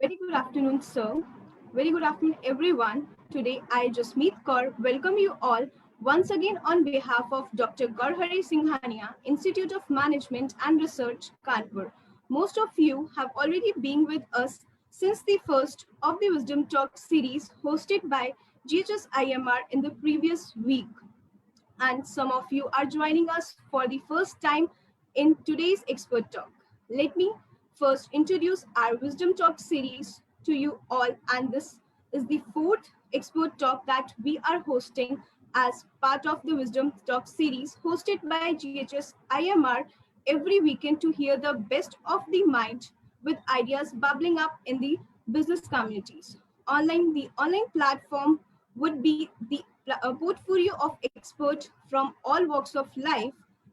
Very good afternoon, sir. Very good afternoon, everyone. Today, I, Jasmeet Kaur, welcome you all once again on behalf of Dr. Garhari Singhania, Institute of Management and Research, Kanpur. Most of you have already been with us since the first of the Wisdom Talk series hosted by GHS IMR in the previous week, and some of you are joining us for the first time in today's Expert Talk. Let me first introduce our Wisdom Talk series to you all, and this is the fourth Expert Talk that we are hosting as part of the Wisdom Talk series hosted by GHS IMR every weekend to hear the best of the mind with ideas bubbling up in the business communities. The online platform would be a portfolio of experts from all walks of life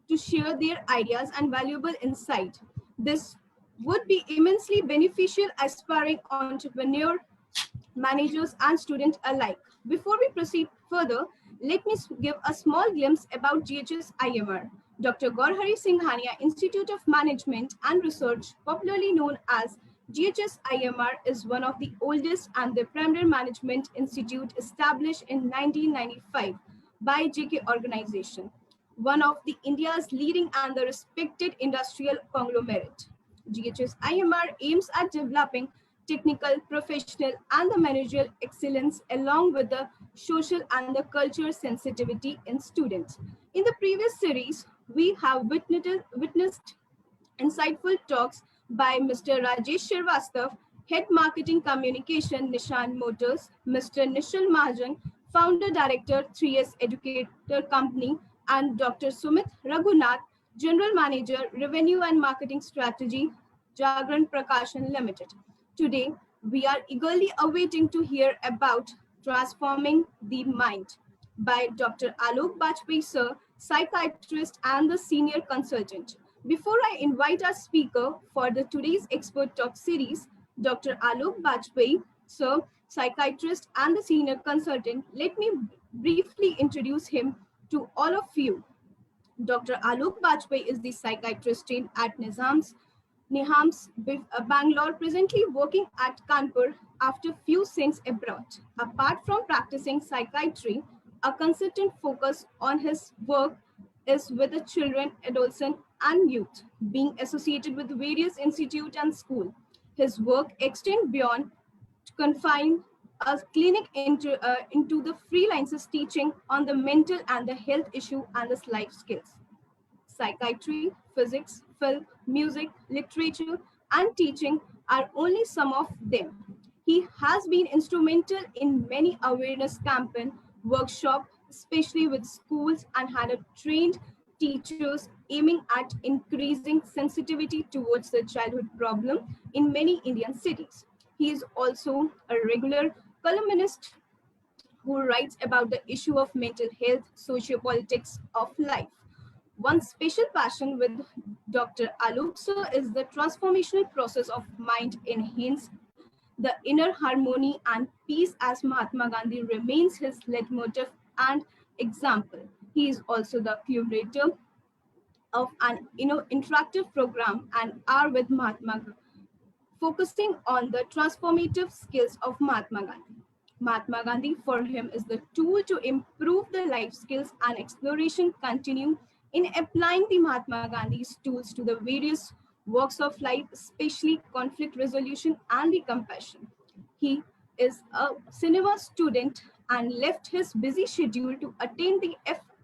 to share their ideas and valuable insight. This would be immensely beneficial aspiring entrepreneur, managers, and students alike. Before we proceed further, let me give a small glimpse about GHS IMR. Dr. Gaurhari Singhania Institute of Management and Research, popularly known as GHS IMR, is one of the oldest and the premier management institute established in 1995 by JK Organization, one of the India's leading and the respected industrial conglomerate. GHS IMR aims at developing technical, professional, and the managerial excellence along with the social and the cultural sensitivity in students. In the previous series, we have witnessed insightful talks by Mr. Rajesh Srivastava, Head Marketing Communication, Nishan Motors, Mr. Nishal Mahajan, Founder Director, 3S Educator Company, and Dr. Sumit Raghunath, General Manager, Revenue and Marketing Strategy, Jagran Prakashan Limited. Today, we are eagerly awaiting to hear about Transforming the Mind by Dr. Alok Bajpai sir, psychiatrist and the senior consultant. Before I invite our speaker for the today's Expert Talk series, Dr. Alok Bajpai sir, psychiatrist and the senior consultant, let me briefly introduce him to all of you. Dr. Alok Bajpai is the psychiatrist trained at NIHAMS, Bangalore, presently working at Kanpur after few stints abroad. Apart from practicing psychiatry, a consistent focus on his work is with the children, adolescents, and youth, being associated with various institutes and schools. His work extends beyond to confine a clinic into the freelancers teaching on the mental and the health issue and the life skills. Psychiatry, physics, film, music, literature, and teaching are only some of them. He has been instrumental in many awareness campaign, workshop, especially with schools, and had a trained teachers aiming at increasing sensitivity towards the childhood problem in many Indian cities. He is also a regular columnist who writes about the issue of mental health, sociopolitics of life. One special passion with Dr. Alok sir is the transformational process of mind enhance the inner harmony and peace as Mahatma Gandhi remains his leitmotif and example. He is also the curator of an interactive program and are with Mahatma focusing on the transformative skills of Mahatma Gandhi. Mahatma Gandhi for him is the tool to improve the life skills and exploration continue in applying the Mahatma Gandhi's tools to the various walks of life, especially conflict resolution and the compassion. He is a cinema student and left his busy schedule to attend the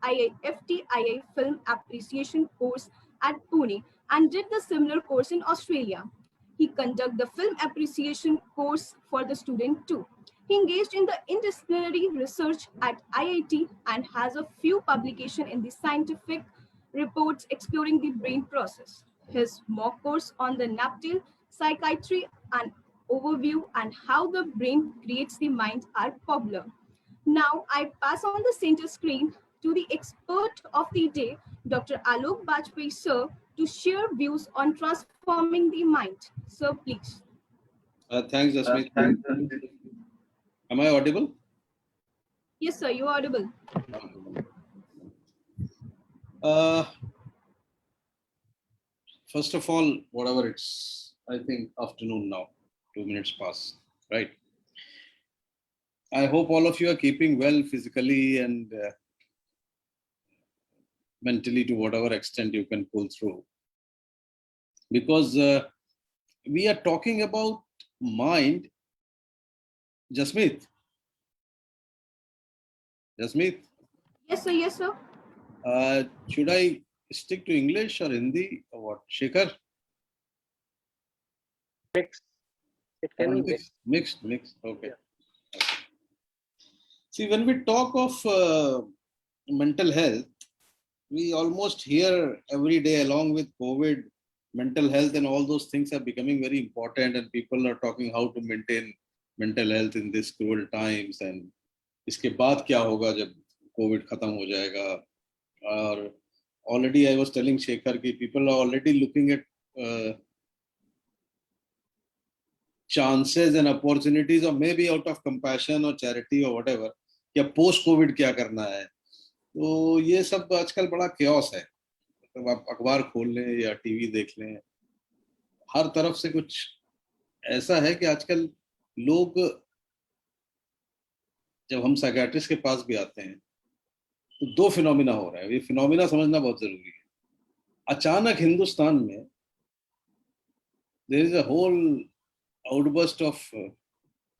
FTII Film Appreciation course at Pune and did the similar course in Australia. He conducted the film appreciation course for the student too. He engaged in the interdisciplinary research at IIT and has a few publications in the scientific reports exploring the brain process. His mock course on the NAPTIL, psychiatry, and overview and how the brain creates the mind are popular. Now I pass on the center screen to the expert of the day, Dr. Alok Bajpai sir, to share views on transforming the mind. Sir, please. Thanks, Jasmeet. Am I audible? Yes, sir, you're audible. First of all, whatever it's, I think, afternoon now. 2 minutes pass, right? I hope all of you are keeping well physically and mentally to whatever extent you can pull through. Because we are talking about mind. Jasmeet. Jasmeet, Yes, sir. Yes, sir. should I stick to English or Hindi or what? Shekhar? Mixed. It can be mixed. Mixed. Okay. See, when we talk of mental health, we almost hear every day, along with COVID, mental health and all those things are becoming very important, and people are talking how to maintain mental health in these cruel times, and इसके बाद क्या होगा जब Covid खत्म हो जाएगा. और already I was telling Shekhar कि people are already looking at chances and opportunities, or maybe out of compassion or charity or whatever, या पोस्ट कोविड क्या करना है. तो ये सब आजकल बड़ा chaos है. तो आप अखबार खोल लें या टीवी देख लें, हर तरफ से कुछ ऐसा है कि आजकल लोग, जब हम साइकियाट्रिस्ट के पास भी आते हैं तो दो फिनोमिना हो रहा है. ये फिनोमिना समझना बहुत जरूरी है. अचानक हिंदुस्तान में there is a whole outburst of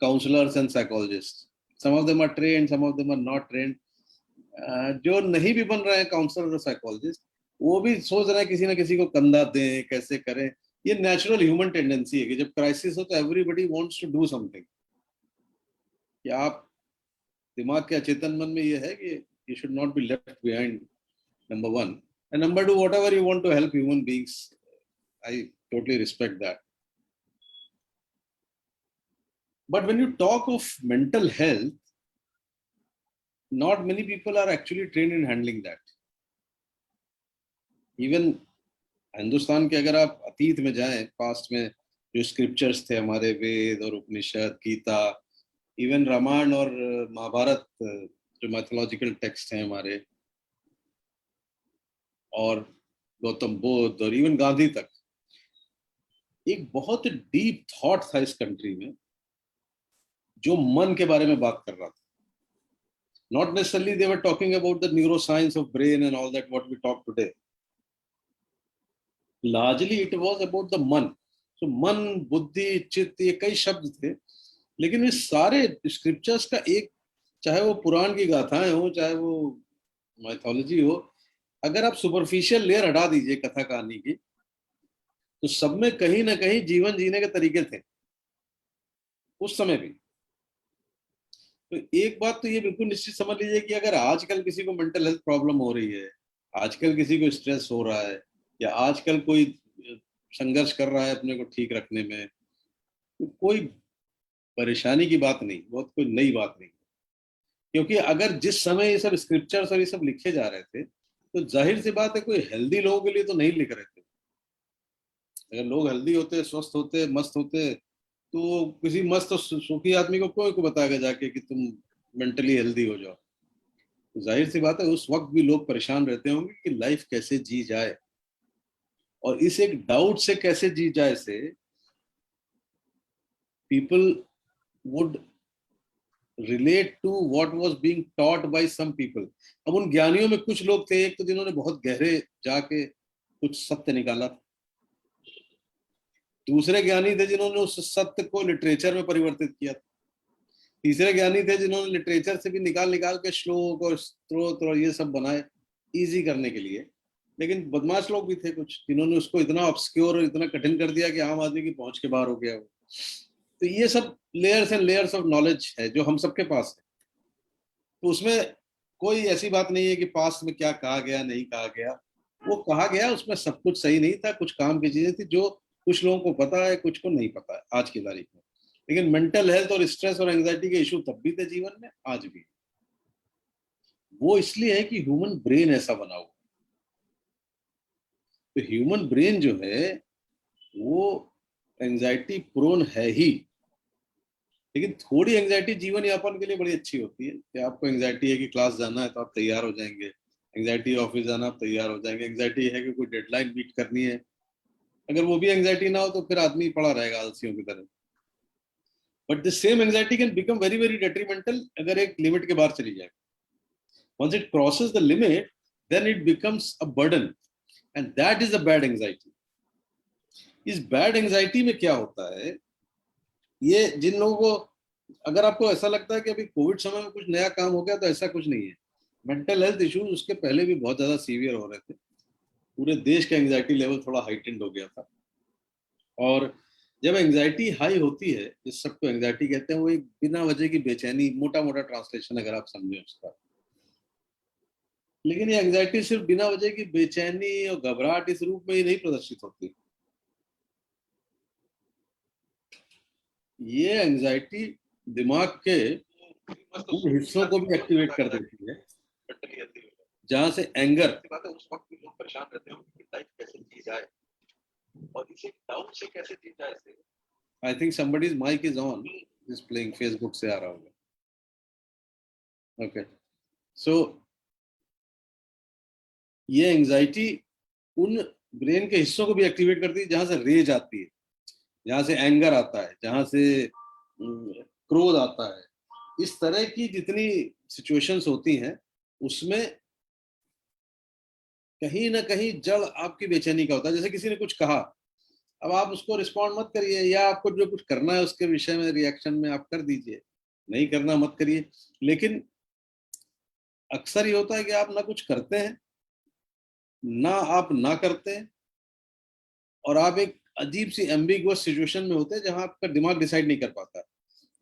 counselors and psychologists. Some of them are trained, some of them are not trained. जो नहीं भी बन रहे हैं काउंसलर और साइकोलॉजिस्ट, वो भी सोच रहे हैं किसी ना किसी को कंधा दें, कैसे करें. ये नेचुरल ह्यूमन टेंडेंसी है कि जब क्राइसिस हो तो everybody wants to do something. कि आप दिमाग के अचेतन मन में ये है कि you should not be left behind, number one. And number two, whatever you want to help human beings, I totally respect that. But when you talk of mental health, not many people are actually trained in handling that. Even Hindustan के अगर आप अतीत में जाएं, past में जो scriptures थे हमारे, वेद और उपनिषद, गीता, इवन रामायण और महाभारत, जो मैथोलॉजिकल टेक्स्ट हैं हमारे, और गौतम बुद्ध और इवन गांधी तक, एक बहुत डीप थॉट था इस कंट्री में जो मन के बारे में बात कर रहा था. Not necessarily they were talking about the neuroscience of brain and all that what we talk today. Largely it was about the मन. So मन, बुद्धि, चित्त, ये कई शब्द थे, लेकिन इस सारे स्क्रिप्चर्स का एक, चाहे वो पुराण की गाथाएं हो, चाहे वो माइथोलॉजी हो, अगर आप सुपरफिशियल लेयर हटा दीजिए कथा कहानी की, तो सब में कहीं ना कहीं जीवन जीने के तरीके थे उस समय भी. तो एक बात तो ये बिल्कुल निश्चित समझ लीजिए कि अगर आजकल किसी को मेंटल हेल्थ प्रॉब्लम हो रही है, आजकल किसी को स्ट्रेस हो रहा है, या आजकल कोई संघर्ष कर रहा है अपने को ठीक रखने में, तो कोई परेशानी की बात नहीं, बहुत कोई नई बात नहीं. क्योंकि अगर जिस समय ये सब स्क्रिप्चर्स और ये सब लिखे जा रहे थे, तो जाहिर सी बात है कोई हेल्दी लोगों के लिए तो नहीं लिख रहे थे. अगर लोग हेल्दी होते, स्वस्थ होते, मस्त होते, तो किसी मस्त और सुखी आदमी को कोई को बताएगा जाके कि तुम मेंटली हेल्दी हो जाओ. तो जाहिर सी बात है उस वक्त भी लोग परेशान रहते होंगे कि लाइफ कैसे जी जाए, और इस एक डाउट से कैसे जी जाए से people would relate to what was being taught by some people. अब उन ज्ञानियों में कुछ लोग थे, एक तो जिन्होंने बहुत गहरे जाके कुछ सत्य निकाला, दूसरे ज्ञानी थे जिन्होंने उस सत्य को लिटरेचर में परिवर्तित किया, तीसरे ज्ञानी थे जिन्होंने लिटरेचर से भी निकाल के श्लोक और स्त्रोत और ये सब बनाए इजी करने के लिए. लेकिन बदमाश लोग भी थे कुछ जिन्होंने उसको इतना ऑब्स्क्योर और इतना कठिन कर दिया कि आम आदमी की पहुंच के बाहर हो गया वो. तो ये सब layers and layers of knowledge है जो हम सबके पास है. तो उसमें कोई ऐसी बात नहीं है कि पास्ट में क्या कहा गया, नहीं कहा गया. वो कहा गया, उसमें सब कुछ सही नहीं था, कुछ काम की चीजें थी जो कुछ लोगों को पता है, कुछ को नहीं पता है आज की तारीख में. लेकिन मेंटल हेल्थ और स्ट्रेस और एंजाइटी के इशू तब भी थे जीवन में, आज भी. वो इसलिए है कि ह्यूमन ब्रेन ऐसा बना हुआ. तो ह्यूमन ब्रेन जो है वो एंजाइटी प्रोन है ही. लेकिन थोड़ी एंजाइटी जीवन यापन के लिए बड़ी अच्छी होती है कि आपको एंजाइटी है कि क्लास जाना है तो आप तैयार हो जाएंगे, एंजाइटी ऑफिस जाना आप तैयार हो जाएंगे, एंजाइटी है कि कोई डेडलाइन मीट करनी है. अगर वो भी एंजाइटी ना हो तो फिर आदमी पड़ा रहेगा आलसियों की तरह. But the same anxiety can become very very detrimental अगर एक लिमिट के बाहर चली जाए. Once it crosses the limit then it becomes a burden and that is a bad anxiety. इस बैड एंजाइटी में क्या होता है, ये जिन लोगों को, अगर आपको ऐसा लगता है कि अभी कोविड समय में कुछ नया काम हो गया, तो ऐसा कुछ नहीं है. मेंटल हेल्थ इश्यूज उसके पहले भी बहुत ज्यादा सीवियर हो रहे थे. पूरे देश का एंजाइटी लेवल थोड़ा हाइटेंड हो गया था. और जब एंजाइटी हाई होती है, जिस सबको एंजाइटी कहते हैं, वो एक बिना वजह की बेचैनी, मोटा मोटा ट्रांसलेशन अगर आप समझें उसका. लेकिन ये एंजाइटी सिर्फ बिना वजह की बेचैनी और घबराहट इस रूप में ही नहीं प्रदर्शित होती. ये एंजाइटी दिमाग के उन हिस्सों को भी एक्टिवेट कर देती है जहां से एंगर, उस वक्त भी लोग परेशान रहते हैं कि लाइफ कैसे जी जाए और इसे डाउन से कैसे जी जाए. I think somebody's mic is on, is playing, Facebook से आ रहा होगा. ओके, सो ये एंजाइटी उन ब्रेन के हिस्सों को भी एक्टिवेट करती है जहां से रेज आती है, जहां से एंगर आता है, जहां से क्रोध आता है. इस तरह की जितनी सिचुएशंस होती हैं उसमें कहीं ना कहीं जड़ आपकी बेचैनी का होता है. जैसे किसी ने कुछ कहा, अब आप उसको रिस्पॉन्ड मत करिए, या आपको जो कुछ करना है उसके विषय में रिएक्शन में आप कर दीजिए, नहीं करना मत करिए. लेकिन अक्सर ये होता है कि आप ना कुछ करते हैं, ना आप ना करते हैं, और आप एक अजीब सी एम्बिगुअस सिचुएशन में होते हैं जहां आपका दिमाग डिसाइड नहीं कर पाता.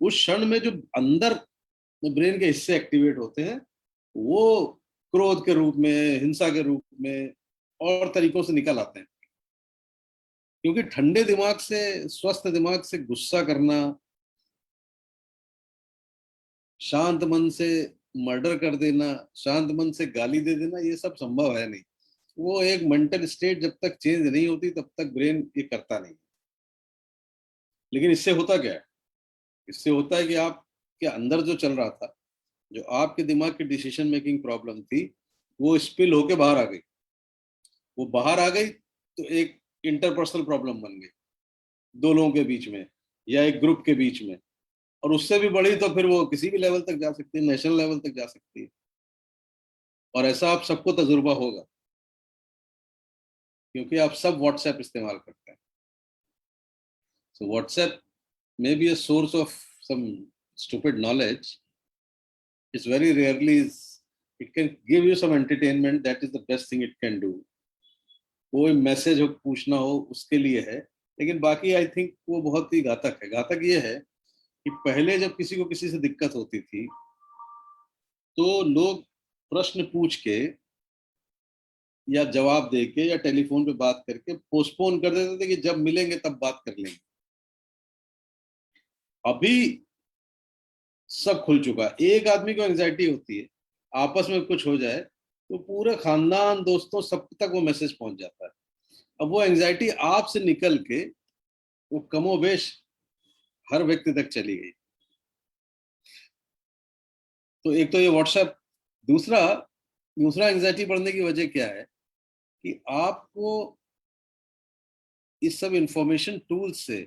उस क्षण में जो अंदर ब्रेन के हिस्से एक्टिवेट होते हैं, वो क्रोध के रूप में, हिंसा के रूप में और तरीकों से निकल आते हैं. क्योंकि ठंडे दिमाग से, स्वस्थ दिमाग से गुस्सा करना, शांत मन से मर्डर कर देना, शांत मन से गाली दे देना, ये सब संभव है नहीं. वो एक मेंटल स्टेट जब तक चेंज नहीं होती तब तक ब्रेन ये करता नहीं. लेकिन इससे होता क्या है, इससे होता है कि आपके अंदर जो चल रहा था, जो आपके दिमाग की डिसीजन मेकिंग प्रॉब्लम थी, वो स्पिल होके बाहर आ गई. वो बाहर आ गई तो एक इंटरपर्सनल प्रॉब्लम बन गई, दो लोगों के बीच में या एक ग्रुप के बीच में. और उससे भी बड़ी तो फिर वो किसी भी लेवल तक जा सकती है, नेशनल लेवल तक जा सकती है. और ऐसा आप सबको तजुर्बा होगा, क्योंकि आप सब व्हाट्सएप इस्तेमाल करते हैं. So WhatsApp may be a source of some stupid knowledge. It's very rarely it can give you some entertainment, that is the best thing it can do. कोई मैसेज हो, पूछना हो, उसके लिए है. लेकिन बाकी आई थिंक वो बहुत ही घातक है. घातक ये है कि पहले जब किसी को किसी से दिक्कत होती थी तो लोग प्रश्न पूछ के या जवाब दे के या टेलीफोन पे बात करके पोस्टपोन कर देते थे कि जब मिलेंगे तब बात कर लेंगे. अभी सब खुल चुका है. एक आदमी को एंजाइटी होती है, आपस में कुछ हो जाए तो पूरे खानदान, दोस्तों, सब तक वो मैसेज पहुंच जाता है. अब वो एंजाइटी आपसे निकल के वो कमोबेश हर व्यक्ति तक चली गई. तो एक तो ये व्हाट्सएप. दूसरा एंजाइटी बढ़ने की वजह क्या है कि आपको इस सब इंफॉर्मेशन टूल्स से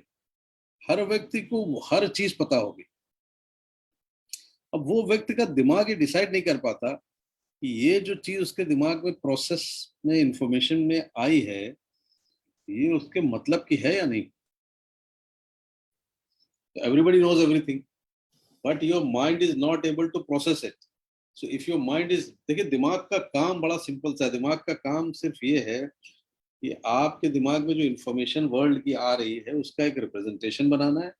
हर व्यक्ति को हर चीज पता होगी. अब वो व्यक्ति का दिमाग ही डिसाइड नहीं कर पाता कि ये जो चीज उसके दिमाग में प्रोसेस में इंफॉर्मेशन में आई है, ये उसके मतलब की है या नहीं. Everybody knows everything, but your mind is not able to process it. So if your mind is, देखिए दिमाग का काम बड़ा सिंपल सा है. दिमाग का काम सिर्फ ये है कि आपके दिमाग में जो इंफॉर्मेशन वर्ल्ड की आ रही है उसका एक रिप्रेजेंटेशन बनाना है.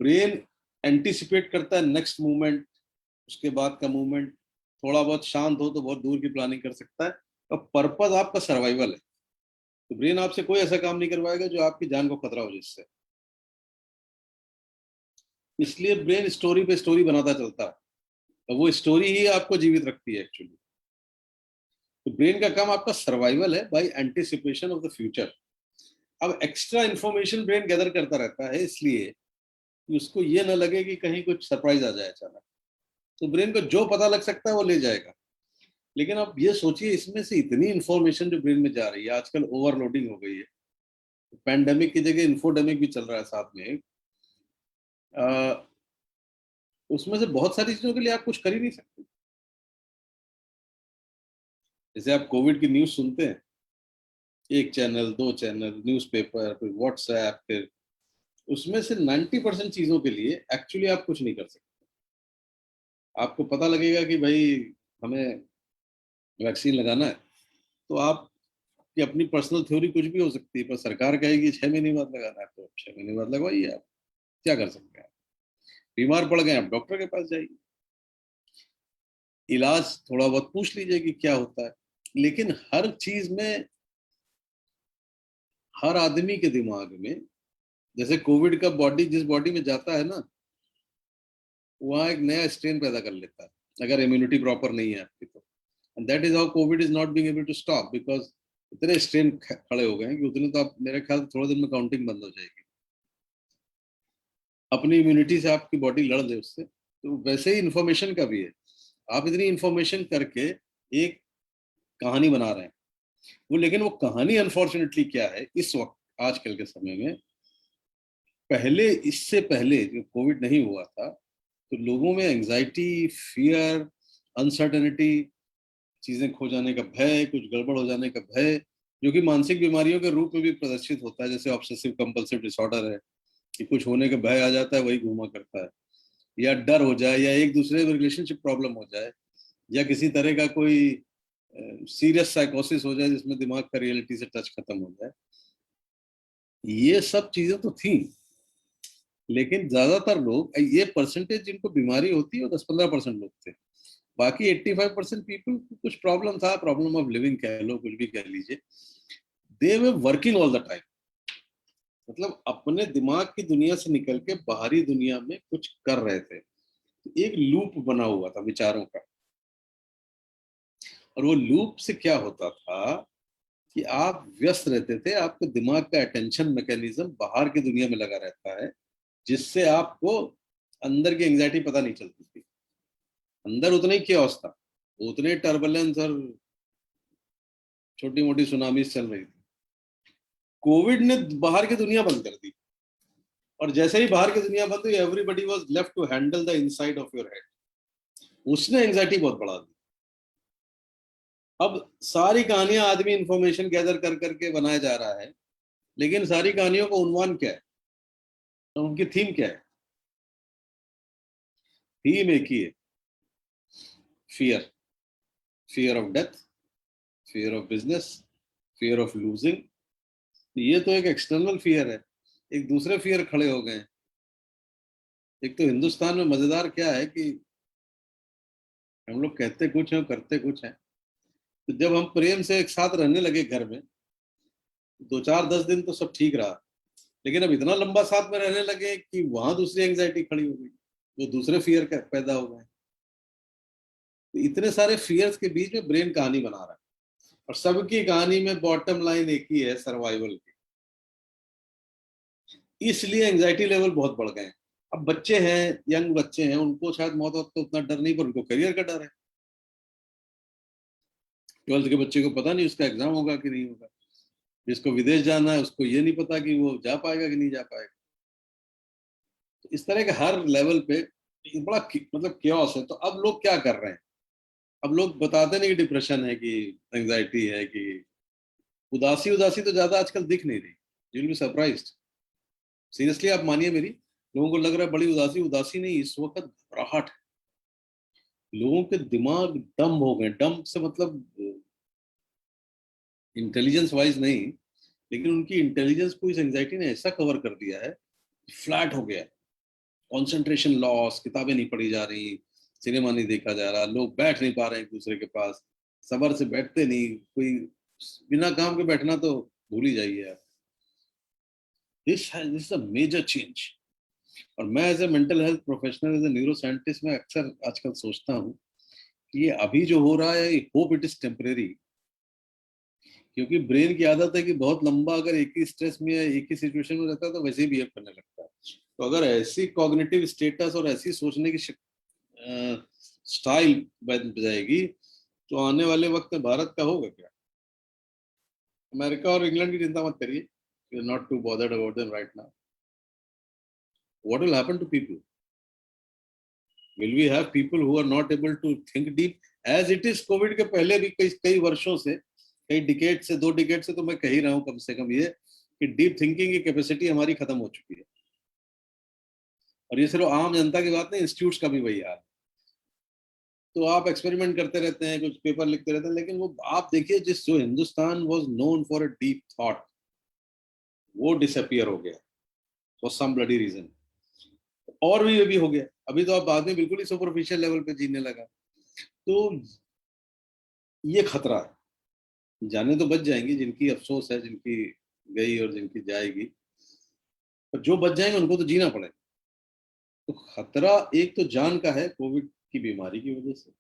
ब्रेन एंटिसिपेट करता है नेक्स्ट मूवमेंट, उसके बाद का मूवमेंट. थोड़ा बहुत शांत हो तो बहुत दूर की प्लानिंग कर सकता है. अब पर्पज आपका सर्वाइवल है, तो ब्रेन आपसे कोई ऐसा काम नहीं करवाएगा जो आपकी जान को खतरा हो जिससे. इसलिए ब्रेन स्टोरी पे स्टोरी बनाता चलता है, तो वो स्टोरी ही आपको जीवित रखती है एक्चुअली. तो ब्रेन का काम आपका सर्वाइवल है by anticipation of the future. अब एक्स्ट्रा इंफॉर्मेशन ब्रेन गैदर करता रहता है इसलिए कि उसको ये ना लगे कि कहीं कुछ सरप्राइज आ जाए अचानक. तो ब्रेन को जो पता लग सकता है वो ले जाएगा. लेकिन अब ये सोचिए, इसमें से इतनी इंफॉर्मेशन जो ब्रेन में जा रही है, आजकल ओवरलोडिंग हो गई है. पैंडेमिक की जगह इन्फोडेमिक भी चल रहा है साथ में. उसमें से बहुत सारी चीजों के लिए आप कुछ कर ही नहीं सकते। जैसे आप कोविड की न्यूज सुनते हैं, एक चैनल, दो चैनल, न्यूज़पेपर, फिर व्हाट्सएप, फिर उसमें से 90% चीजों के लिए एक्चुअली आप कुछ नहीं कर सकते। आपको पता लगेगा कि भाई हमें वैक्सीन लगाना है, तो आप कि अपनी पर्सनल थ्योरी कुछ भी हो सकती है, पर सरकार कहेगी 6 महीने बाद लगाना है, तो 6 महीने बाद लगवाइए। आप क्या कर सकते हैं? बीमार पड़ गए, आप डॉक्टर के पास जाइए, इलाज थोड़ा बहुत पूछ लीजिए कि क्या होता है। लेकिन हर चीज में, हर आदमी के दिमाग में, जैसे कोविड का बॉडी जिस बॉडी में जाता है ना, वहां एक नया स्ट्रेन पैदा कर लेता है, अगर इम्यूनिटी प्रॉपर नहीं है आपकी तो। And that is how COVID is not being able to stop, because इतने स्ट्रेन खड़े हो गए हैं कि उतने तो आप, मेरे ख्याल से थोड़े दिन में काउंटिंग बंद हो जाएगी। अपनी इम्यूनिटी से आपकी बॉडी लड़ ले उससे। तो वैसे ही इंफॉर्मेशन का भी है, आप इतनी इंफॉर्मेशन करके एक कहानी बना रहे हैं वो, लेकिन वो कहानी अनफॉर्चुनेटली क्या है इस वक्त आजकल के समय में, पहले, इससे पहले जो कोविड नहीं हुआ था, तो लोगों में एंजाइटी, फियर, अनसर्टेनिटी, चीजें खो जाने का भय, कुछ गड़बड़ हो जाने का भय, जो कि मानसिक बीमारियों के रूप में भी प्रदर्शित होता है। जैसे ऑब्सेसिव कंपल्सिव डिसऑर्डर है कि कुछ होने का भय आ जाता है, वही घूमा करता है, या डर हो जाए, या एक दूसरे में रिलेशनशिप प्रॉब्लम हो जाए, या किसी तरह का कोई सीरियस साइकोसिस हो जाए जिसमें दिमाग का रियलिटी से टच खत्म हो जाए। ये सब चीजें तो थी, लेकिन ज्यादातर लोग, ये परसेंटेज जिनको बीमारी होती है वो 10-15% लोग थे। बाकी 85% पीपल को कुछ प्रॉब्लम था, प्रॉब्लम ऑफ लिविंग कह लो, कुछ भी कह लीजिए, they were working all the time. मतलब अपने दिमाग की दुनिया से निकल के बाहरी दुनिया में कुछ कर रहे थे। तो एक लूप बना हुआ था विचारों का, और वो लूप से क्या होता था कि आप व्यस्त रहते थे, आपको दिमाग का अटेंशन मैकेनिज्म बाहर की दुनिया में लगा रहता है, जिससे आपको अंदर की एंजाइटी पता नहीं चलती थी। अंदर उतना ही chaos था, उतने टर्बुलेंस और छोटी मोटी सुनामीज चल रही थी। कोविड ने बाहर की दुनिया बंद कर दी, और जैसे ही बाहर की दुनिया बंद हुई, everybody was left to handle the inside of your head. उसने एंजाइटी बहुत बढ़ा दी। अब सारी कहानियां आदमी इंफॉर्मेशन गैदर कर करके बनाया जा रहा है, लेकिन सारी कहानियों का उन्वान क्या है, तो उनकी थीम क्या है? थीम एक ही है, fear. Fear of death, fear of business, fear of losing. ये तो एक एक्सटर्नल फियर है। एक दूसरे फियर खड़े हो गए। एक तो हिंदुस्तान में मजेदार क्या है कि हम लोग कहते कुछ हैं, करते कुछ हैं। तो जब हम प्रेम से एक साथ रहने लगे घर में, 2-4-10 दिन तो सब ठीक रहा, लेकिन अब इतना लंबा साथ में रहने लगे कि वहां दूसरी एंजाइटी खड़ी हो गई, वो दूसरे फियर पैदा हो गए। तो इतने सारे फियर्स के बीच में ब्रेन कहानी बना रहा है, और सबकी कहानी में बॉटम लाइन एक ही है, सर्वाइवल की। इसलिए एंजाइटी लेवल बहुत बढ़ गए हैं। अब बच्चे हैं, यंग बच्चे हैं, उनको शायद मौत का उतना डर नहीं, पर उनको करियर का डर है। 12th के बच्चे को पता नहीं उसका एग्जाम होगा कि नहीं होगा। जिसको विदेश जाना है उसको ये नहीं पता कि वो जा पाएगा कि नहीं जा पाएगा। तो इस तरह के हर लेवल पे बड़ा मतलब क्योस है। तो अब लोग क्या कर रहे हैं? अब लोग बताते नहीं कि डिप्रेशन है, कि एंजाइटी है, कि उदासी। उदासी तो ज्यादा आजकल दिख नहीं रही। You will be surprised, seriously आप मानिए मेरी। लोगों को लग रहा है बड़ी उदासी, उदासी नहीं, इस वक्त घबराहट है। लोगों के दिमाग डम हो गए। डम से मतलब इंटेलिजेंस वाइज नहीं, लेकिन उनकी इंटेलिजेंस को इस एंजाइटी ने ऐसा कवर कर दिया है, फ्लैट हो गया। कंसंट्रेशन लॉस, किताबें नहीं पढ़ी जा रही, सिनेमा नहीं देखा जा रहा, लोग बैठ नहीं पा रहे हैं एक दूसरे के पास, सबर से बैठते नहीं, कोई बिना काम के बैठना तो भूल ही जाइए आप। This is a major change. और मैं as a mental health professional, as a neuroscientist, मैं अक्सर आजकल सोचता हूँ कि ये अभी जो हो रहा है, होप इट इज टेम्परेरी। क्योंकि ब्रेन की आदत है कि बहुत लंबा अगर एक ही स्ट्रेस में या एक ही सिचुएशन में रहता है तो वैसे ही बिहेव करने लगता है। तो अगर ऐसी कॉग्निटिव स्टेटस और ऐसी सोचने की स्टाइल बन जाएगी, तो आने वाले वक्त में भारत का होगा क्या? अमेरिका और इंग्लैंड की चिंता मत करिए, you are not to bothered about them right now. what will happen to people? Will we have people who are not able to think deep as it is? Covid के पहले भी कई वर्षों से, कई डिकेड से, 2 डिकेड से तो मैं कह ही रहा हूँ कम से कम ये कि डीप थिंकिंग की कैपेसिटी हमारी खत्म हो चुकी है। और ये सिर्फ आम जनता की बात नहीं, इंस्टीट्यूट्स का भी वही हाल। तो आप एक्सपेरिमेंट करते रहते हैं, कुछ पेपर लिखते रहते हैं, लेकिन वो आप देखिए जो Hindustan was known for a deep thought, वो डिसअपियर हो गया फॉर सम ब्लडी रीजन। और भी ये भी हो गया, अभी तो आप आदमी बिल्कुल ही सुपरफिशियल लेवल पे जीने लगा। तो ये खतरा है। जाने तो बच जाएंगी, जिनकी अफसोस है, जिनकी गई और जिनकी जाएगी, पर जो बच जाएंगे उनको तो जीना पड़ेगा। तो खतरा एक तो जान का है कोविड की बीमारी की वजह से,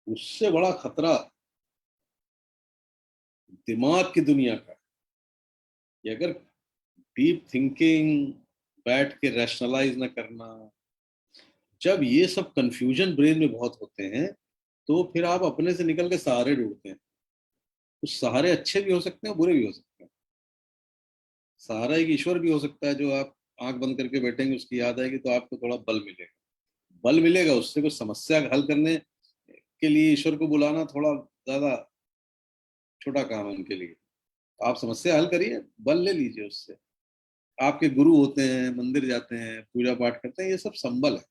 उससे बड़ा खतरा दिमाग की दुनिया का है। कि अगर डीप थिंकिंग, बैठ के रैशनलाइज ना करना, जब ये सब कंफ्यूजन ब्रेन में बहुत होते हैं तो फिर आप अपने से निकल के सहारे ढूंढते हैं। तो सहारे अच्छे भी हो सकते हैं, बुरे भी हो सकते हैं। सहारा एक ईश्वर भी हो सकता है, जो आप आंख बंद करके बैठेंगे, उसकी याद आएगी तो आपको थोड़ा बल मिलेगा, उससे कुछ समस्या हल करने के लिए ईश्वर को बुलाना थोड़ा ज्यादा छोटा काम है उनके लिए। तो आप समस्या हल करिए, बल ले लीजिए उससे। आपके गुरु होते हैं, मंदिर जाते हैं, पूजा पाठ करते हैं, ये सब संबल है।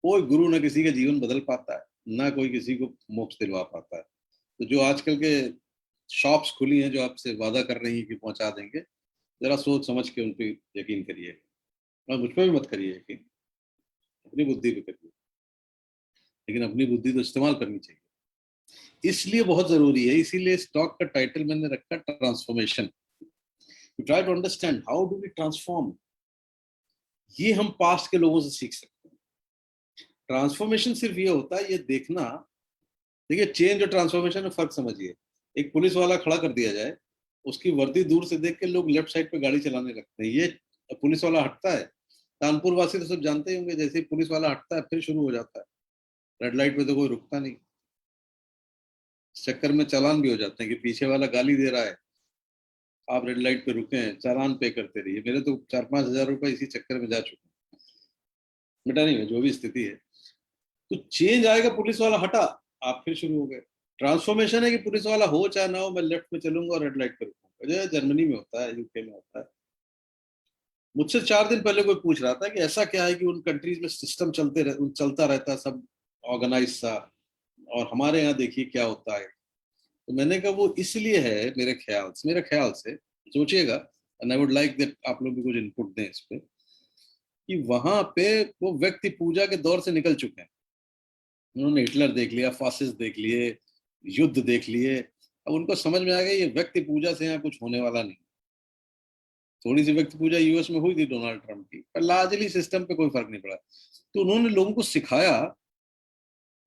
कोई गुरु ना किसी का जीवन बदल पाता है, ना कोई किसी को मोक्ष दिलवा पाता है। तो जो आजकल के शॉप्स खुली हैं जो आपसे वादा कर रही हैं कि पहुंचा देंगे, जरा सोच समझ के उन पर यकीन करिए। और मुझ पर भी मत करिए यकीन, अपनी बुद्धि पे करिए, लेकिन अपनी बुद्धि तो इस्तेमाल करनी चाहिए। इसलिए बहुत जरूरी है, इसीलिए इस टॉक का टाइटल मैंने रखा transformation. To try to understand how do we transform. ये हम पास्ट के लोगों से सीख सकते हैं। ट्रांसफॉर्मेशन सिर्फ ये होता है, ये देखना। देखिए, चेंज और ट्रांसफॉर्मेशन में फर्क समझिए। एक पुलिस वाला खड़ा कर दिया जाए, उसकी वर्दी दूर से देख के लोग लेफ्ट साइड पे गाड़ी चलाने लगते हैं। ये पुलिस वाला हटता है, कानपुर वासी तो सब जानते ही होंगे, जैसे ही पुलिस वाला हटता है फिर शुरू हो जाता है। रेड लाइट पे तो कोई रुकता नहीं, इस चक्कर में चालान भी हो जाते हैं कि पीछे वाला गाली दे रहा है, आप रेड लाइट पे रुके हैं, चालान पे करते रहिए। मेरे तो 4-5 हजार रुपए इसी चक्कर में जा चुके हैं। बेटा नहीं है, जो भी स्थिति है। तो चेंज आएगा, पुलिस वाला हटा, आप फिर शुरू हो गए। ट्रांसफॉर्मेशन है कि पुलिस वाला हो चाहे ना हो, मैं लेफ्ट में चलूंगा और रेड लाइट पे रुकूंगा। जो जर्मनी में होता है, यूके में होता है। मुझसे 4 दिन पहले कोई पूछ रहा था कि ऐसा क्या है कि उन कंट्रीज में सिस्टम चलता रहता है, सब ऑर्गेनाइज सा, और हमारे यहाँ देखिए क्या होता है। तो मैंने कहा वो इसलिए है, मेरे ख्याल से सोचिएगा, and I would like that आप लोग भी कुछ इनपुट दें इस पे, कि वहां पे वो व्यक्ति पूजा के दौर से निकल चुके हैं। उन्होंने हिटलर देख लिया, फासिस्ट देख लिए, युद्ध देख लिए। अब उनको समझ में आ गया ये व्यक्ति पूजा से यहाँ कुछ होने वाला नहीं। थोड़ी सी व्यक्ति पूजा यूएस में हुई थी डोनाल्ड ट्रंप की, पर लार्जली सिस्टम पे कोई फर्क नहीं पड़ा। तो उन्होंने लोगों को सिखाया,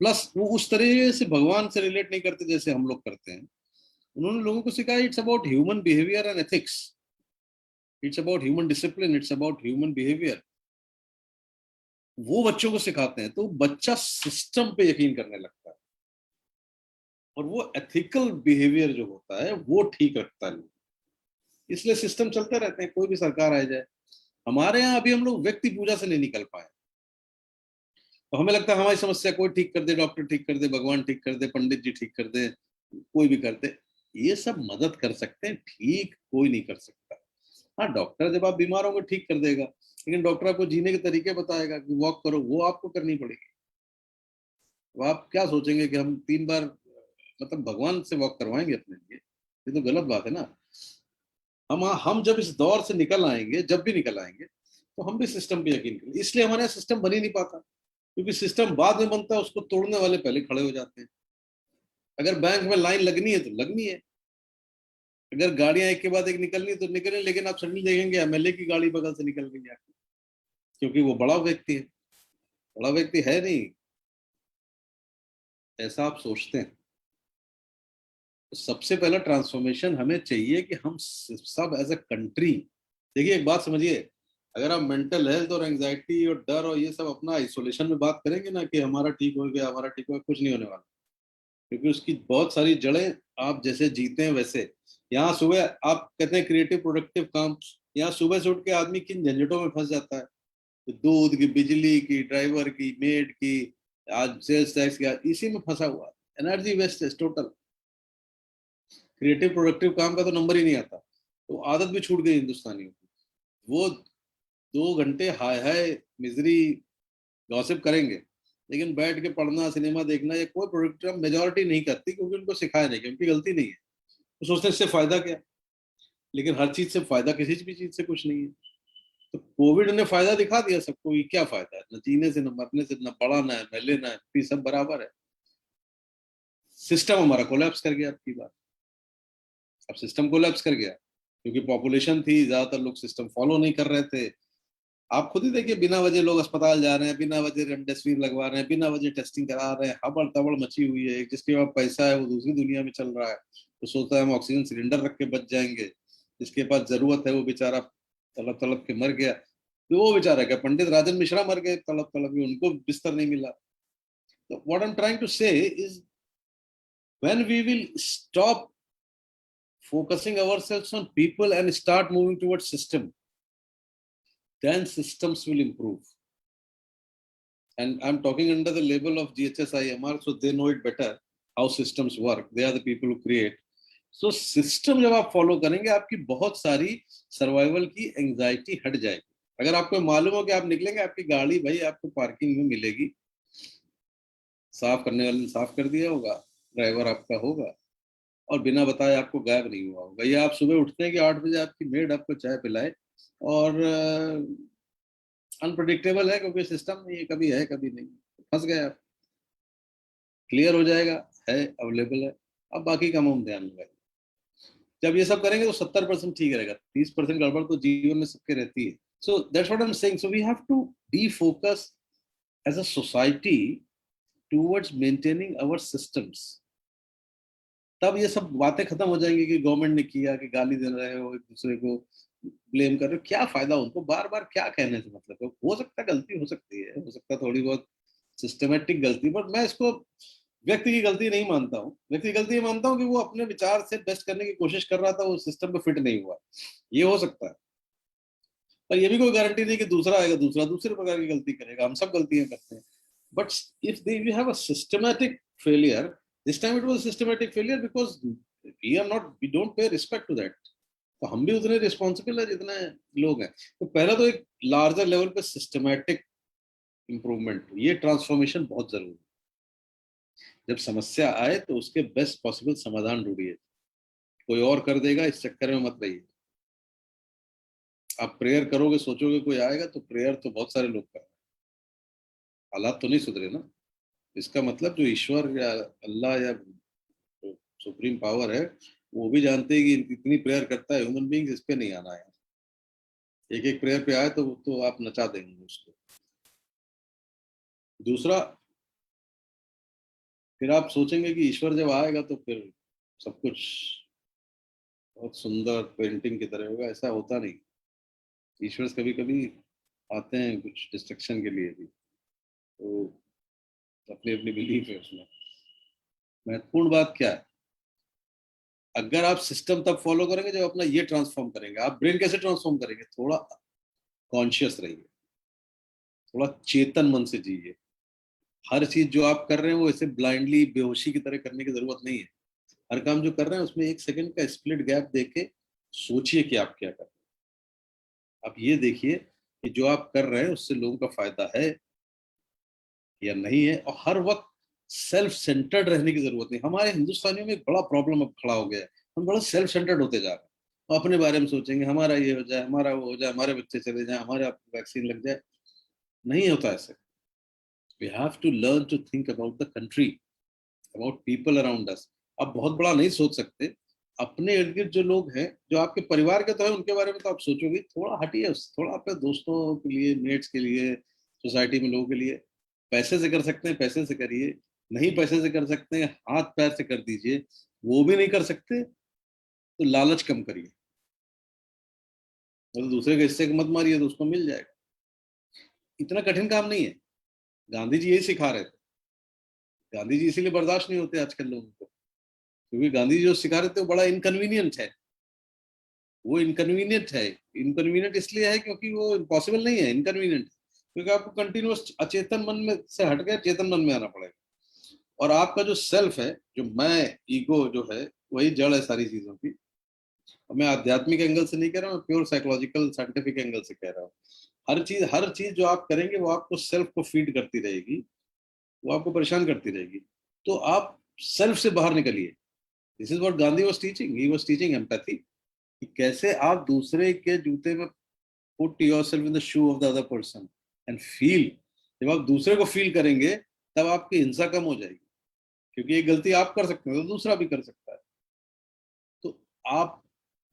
प्लस वो उस तरह से भगवान से रिलेट नहीं करते जैसे हम लोग करते हैं। उन्होंने लोगों को सिखाया it's about human behaviour and ethics, it's about human discipline, it's about human behaviour. वो बच्चों को सिखाते हैं तो बच्चा सिस्टम पे यकीन करने लगता है, और वो एथिकल बिहेवियर जो होता है वो ठीक रखता है। इसलिए सिस्टम चलते रहते हैं, कोई भी सरकार आ जाए। हमारे यहाँ अभी हम लोग व्यक्ति पूजा से नहीं निकल पाए। तो हमें लगता है हमारी समस्या कोई ठीक कर दे, डॉक्टर ठीक कर दे, भगवान ठीक कर दे, पंडित जी ठीक कर दे, कोई भी कर दे। ये सब मदद कर सकते हैं, ठीक कोई नहीं कर सकता। हाँ, डॉक्टर जब आप बीमार होंगे ठीक कर देगा, लेकिन डॉक्टर आपको जीने के तरीके बताएगा कि वॉक करो, वो आपको करनी पड़ेगी। तो आप क्या सोचेंगे कि हम 3 बार मतलब भगवान से वॉक करवाएंगे अपने लिए? ये तो गलत बात है ना। हम जब इस दौर से निकल आएंगे, जब भी निकल आएंगे, तो हम भी सिस्टम पे यकीन करेंगे। इसलिए हमारे यहाँ सिस्टम बन ही नहीं पाता, क्योंकि सिस्टम बाद में बनता है, उसको तोड़ने वाले पहले खड़े हो जाते हैं। अगर बैंक में लाइन लगनी है तो लगनी है, अगर गाड़ियां एक के बाद एक निकलनी है तो निकलनी, लेकिन आप सडनली देखेंगे एमएलए की गाड़ी बगल से निकल गई आके, क्योंकि वो बड़ा व्यक्ति है। बड़ा व्यक्ति है नहीं, ऐसा आप सोचते हैं। तो सबसे पहला ट्रांसफॉर्मेशन हमें चाहिए कि हम सब एज अ कंट्री, देखिए एक बात समझिए, अगर आप मेंटल हेल्थ और एंजाइटी और डर और ये सब अपना आइसोलेशन में बात करेंगे ना कि हमारा ठीक हो गया, हमारा ठीक हो गया, कुछ नहीं होने वाला। क्योंकि उसकी बहुत सारी जड़ें आप जैसे जीते हैं वैसे। यहाँ सुबह आप कहते हैं क्रिएटिव प्रोडक्टिव काम, यहाँ सुबह से उठ के आदमी किन झंझटों में फंस जाता है। तो दूध की, बिजली की, ड्राइवर की, मेड की, आज सेल्स टैक्स की, इसी में फंसा हुआ। एनर्जी वेस्ट है टोटल। क्रिएटिव प्रोडक्टिव काम का तो नंबर ही नहीं आता। तो आदत भी छूट गई हिंदुस्तानियों की। वो 2 घंटे हाय हाय मिजरी गॉसिप करेंगे, लेकिन बैठ के पढ़ना, सिनेमा देखना, ये कोई प्रोडक्टिव मेजोरिटी नहीं करती, क्योंकि उनको सिखाया नहीं, उनकी गलती नहीं है। तो सोचते इससे फायदा क्या। लेकिन हर चीज से फायदा, किसी भी चीज से कुछ नहीं है। तो कोविड ने फायदा दिखा दिया सबको कि क्या फायदा है, न जीने से, न मरने से, न बढ़ाना है, न लेना है, सब बराबर है। सिस्टम हमारा कोलैप्स कर गया आपकी बात। अब सिस्टम कोलैप्स कर गया क्योंकि पॉपुलेशन थी, ज्यादातर लोग सिस्टम फॉलो नहीं कर रहे थे। आप खुद ही देखिए, बिना वजह लोग अस्पताल जा रहे हैं, बिना वजह रेमडेसिविर लगवा रहे हैं, बिना वजह टेस्टिंग करा रहे हैं, हबड़ तबड़ मची हुई है। जिसके पास पैसा है वो दूसरी दुनिया में चल रहा है, तो सोचता है हम ऑक्सीजन सिलेंडर रख के बच जाएंगे। जिसके पास जरूरत है वो बेचारा तड़प तड़प के मर गया। तो वो बेचारा क्या, पंडित राजन मिश्रा मर गए तड़प तड़प के, उनको बिस्तर नहीं मिला। तो what I am trying to say is, when we will stop focusing ourselves on people and start moving towards system, then systems will improve. And I'm talking under the label of GHSIMR, so they know it better how systems work. They are the people who create. So system जब आप follow करेंगे, आपकी बहुत सारी survival की anxiety हट जाएगी। अगर आपको मालूम हो कि आप निकलेंगे, आपकी गाड़ी भाई आपको पार्किंग में मिलेगी, साफ करने वाले ने साफ कर दिया होगा, ड्राइवर आपका होगा, और बिना बताए आपको गायब नहीं हुआ होगा। या आप सुबह उठते हैं कि 8 बजे आपकी मेड आपको चाय पिलाए, और अनप्रडिक्टेबल है क्योंकि सिस्टम नहीं है, कभी है कभी नहीं, फंस गए आप। क्लियर हो जाएगा, है अवेलेबल है, अब बाकी काम हम ध्यान लगाए। जब ये सब करेंगे तो 70% ठीक रहेगा, 30% गड़बड़ तो जीवन में सबके रहती है। So that's what I am saying. So we have to be focus as a society towards maintaining our systems. तब ये सब बातें खत्म हो जाएंगी कि गवर्नमेंट ने किया, कि गाली दे रहे हो, एक दूसरे को ब्लेम कर रहे हो। क्या फायदा उनको बार बार क्या कहने से, मतलब हो सकता है गलती हो सकती है, हो सकता है थोड़ी बहुत सिस्टमेटिक गलती, बट मैं इसको व्यक्ति की गलती नहीं मानता हूँ। व्यक्ति की गलती मानता हूँ कि वो अपने विचार से बेस्ट करने की कोशिश कर रहा था, वो सिस्टम पे फिट नहीं हुआ, ये हो सकता है। पर ये भी कोई गारंटी नहीं कि दूसरा आएगा, दूसरा दूसरे प्रकार की गलती करेगा। हम सब गलतियां करते हैं, but if they we have a systematic failure, this time it was systematic failure because we don't pay respect to that. तो हम भी उतने रिस्पॉन्सिबल है जितने लोग हैं। तो पहला तो एक लार्जर लेवल पे सिस्टमैटिक इंप्रूवमेंट, ये ट्रांसफॉर्मेशन बहुत जरूरी है। जब समस्या आए तो उसके बेस्ट पॉसिबल समाधान ढूंढिए, कोई और कर देगा इस चक्कर में मत रहिए। आप प्रेयर करोगे, सोचोगे कोई आएगा, तो प्रेयर तो बहुत सारे लोग कर रहे हैं, हालात तो नहीं सुधरे ना। इसका मतलब जो ईश्वर या अल्लाह या सुप्रीम पावर है, वो भी जानते हैं कि इतनी प्रेयर करता है ह्यूमन बीइंग्स, इस पे नहीं आना है। एक एक प्रेयर पे आए तो आप नचा देंगे उसको। दूसरा, फिर आप सोचेंगे कि ईश्वर जब आएगा तो फिर सब कुछ बहुत सुंदर पेंटिंग की तरह होगा। ऐसा होता नहीं। ईश्वर कभी कभी आते हैं कुछ डिस्ट्रक्शन के लिए भी, तो अपनी अपनी बिलीफ है उसमें। महत्वपूर्ण बात क्या है, अगर आप सिस्टम तब फॉलो करेंगे जब अपना ये ट्रांसफॉर्म करेंगे। आप ब्रेन कैसे ट्रांसफॉर्म करेंगे, थोड़ा कॉन्शियस रहिए, थोड़ा चेतन मन से जिए। हर चीज जो आप कर रहे हैं वो ऐसे ब्लाइंडली बेहोशी की तरह करने की जरूरत नहीं है। हर काम जो कर रहे हैं उसमें 1 सेकंड का स्प्लिट गैप देके सोचिए कि आप क्या कर रहे हैं। आप ये देखिए कि जो आप कर रहे हैं उससे लोगों का फायदा है या नहीं है। और हर वक्त सेल्फ सेंटर्ड रहने की जरूरत नहीं। हमारे हिंदुस्तानियों में एक बड़ा प्रॉब्लम अब खड़ा हो गया है, हम बड़ा सेल्फ सेंटर्ड होते जा रहे हैं। अपने बारे में सोचेंगे, हमारा ये हो जाए, हमारा वो हो जाए, हमारे बच्चे चले जाए, हमारे वैक्सीन लग जाए। नहीं होता ऐसे। We have to learn to think about the country, about people around us. आप बहुत बड़ा नहीं सोच सकते। अपने इर्द गिर्द जो लोग हैं, जो आपके परिवार के तो है, उनके बारे में तो आप सोचोगे, थोड़ा हटिए उससे, थोड़ा अपने दोस्तों के लिए, मेट्स के लिए, सोसाइटी में लोगों के लिए। पैसे से कर सकते हैं पैसे से करिए, नहीं पैसे से कर सकते हैं हाथ पैर से कर दीजिए। वो भी नहीं कर सकते तो लालच कम करिए, तो दूसरे के हिस्से को मत मारिए तो उसको मिल जाएगा। इतना कठिन काम नहीं है। गांधी जी यही सिखा रहे थे। गांधी जी इसीलिए बर्दाश्त नहीं होते आजकल लोगों को, क्योंकि गांधी जी जो सिखा रहे थे वो बड़ा इनकन्वीनियंट है। वो इनकन्वीनियंट है। इनकन्वीनियंट इसलिए है क्योंकि वो इम्पॉसिबल नहीं है, इनकन्वीनियंट। क्योंकि आपको कंटिन्यूअस अचेतन मन में से हट के चेतन मन में आना पड़ेगा। और आपका जो सेल्फ है, जो मैं, ईगो जो है, वही जड़ है सारी चीजों की। और मैं आध्यात्मिक एंगल से नहीं कह रहा हूँ, प्योर साइकोलॉजिकल साइंटिफिक एंगल से कह रहा हूँ। हर चीज जो आप करेंगे वो आपको सेल्फ को फीड करती रहेगी, वो आपको परेशान करती रहेगी। तो आप सेल्फ से बाहर निकलिए। This is what Gandhi was teaching. He was teaching empathy, कि कैसे आप दूसरे के जूते में put yourself in the shoe of the other person and feel. जब आप दूसरे को फील करेंगे तब आपकी हिंसा कम हो जाएगी, क्योंकि ये गलती आप कर सकते हैं तो दूसरा भी कर सकता है। तो आप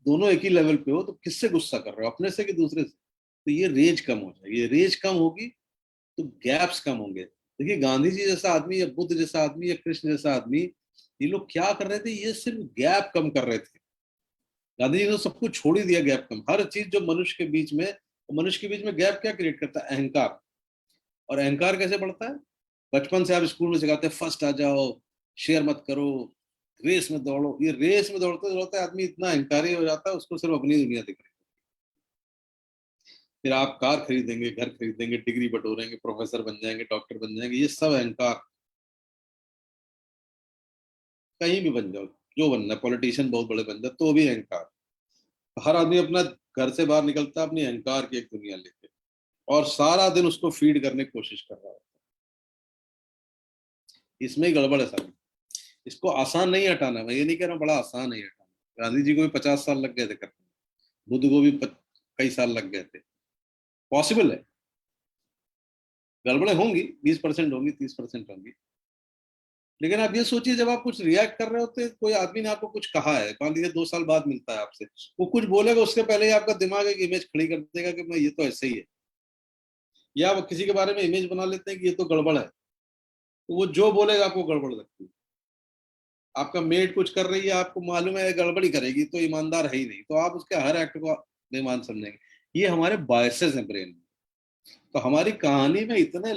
दोनों एक ही लेवल पे हो, तो किससे गुस्सा कर रहे हो, अपने से कि दूसरे से? तो ये रेज कम हो जाएगी। ये रेज कम होगी तो गैप्स कम होंगे। देखिए, गांधी जी जैसा आदमी या बुद्ध जैसा आदमी या कृष्ण जैसा आदमी, ये लोग क्या कर रहे थे? ये सिर्फ गैप कम कर रहे थे। गांधी जी ने तो सब कुछ छोड़ ही दिया, गैप कम। हर चीज जो मनुष्य के बीच में, मनुष्य के बीच में गैप क्या क्रिएट करता है? अहंकार। और अहंकार कैसे बढ़ता है? बचपन से आप स्कूल में सिखाते हैं फर्स्ट आ जाओ, शेयर मत करो, रेस में दौड़ो। ये रेस में दौड़ते दौड़ते आदमी इतना अहंकारी हो जाता है, उसको सिर्फ अपनी दुनिया दिख रही है। फिर आप कार खरीदेंगे, घर खरीदेंगे, डिग्री बटोरेंगे, प्रोफेसर बन जाएंगे, डॉक्टर बन जाएंगे, ये सब अहंकार। कहीं भी बन जाओ, जो बनना है, पॉलिटिशियन बहुत बड़े बन जाओ, तो भी अहंकार। हर आदमी अपना घर से बाहर निकलता है अपनी अहंकार की एक दुनिया लेके, और सारा दिन उसको फीड करने की कोशिश कर रहा है। इसमें ही गड़बड़ है सारी। इसको आसान नहीं हटाना। मैं ये नहीं कह रहा हूँ बड़ा आसान है हटाना। गांधी जी को भी 50 साल लग गए थे करने, बुद्ध को भी कई साल लग गए थे। पॉसिबल है। गड़बड़े होंगी, 20% होंगी, 30% होंगी। लेकिन आप ये सोचिए, जब आप कुछ रिएक्ट कर रहे होते, कोई आदमी ने आपको कुछ कहा है, मान लीजिए 2 साल बाद मिलता है आपसे, वो कुछ बोलेगा, उसके पहले ही आपका दिमाग एक इमेज खड़ी कर देगा कि मैं, ये तो ऐसे ही है। या वो किसी के बारे में इमेज बना लेते हैं कि ये तो गड़बड़ है, तो वो जो बोलेगा आपको गड़बड़ लगती है। आपका मेड कुछ कर रही है, आपको मालूम है गड़बड़ी करेगी, तो ईमानदार है ही नहीं, तो आप उसके हर एक्ट को बेईमान समझेंगे। ये हमारे बायसेस हैं ब्रेन में। तो हमारी कहानी में इतने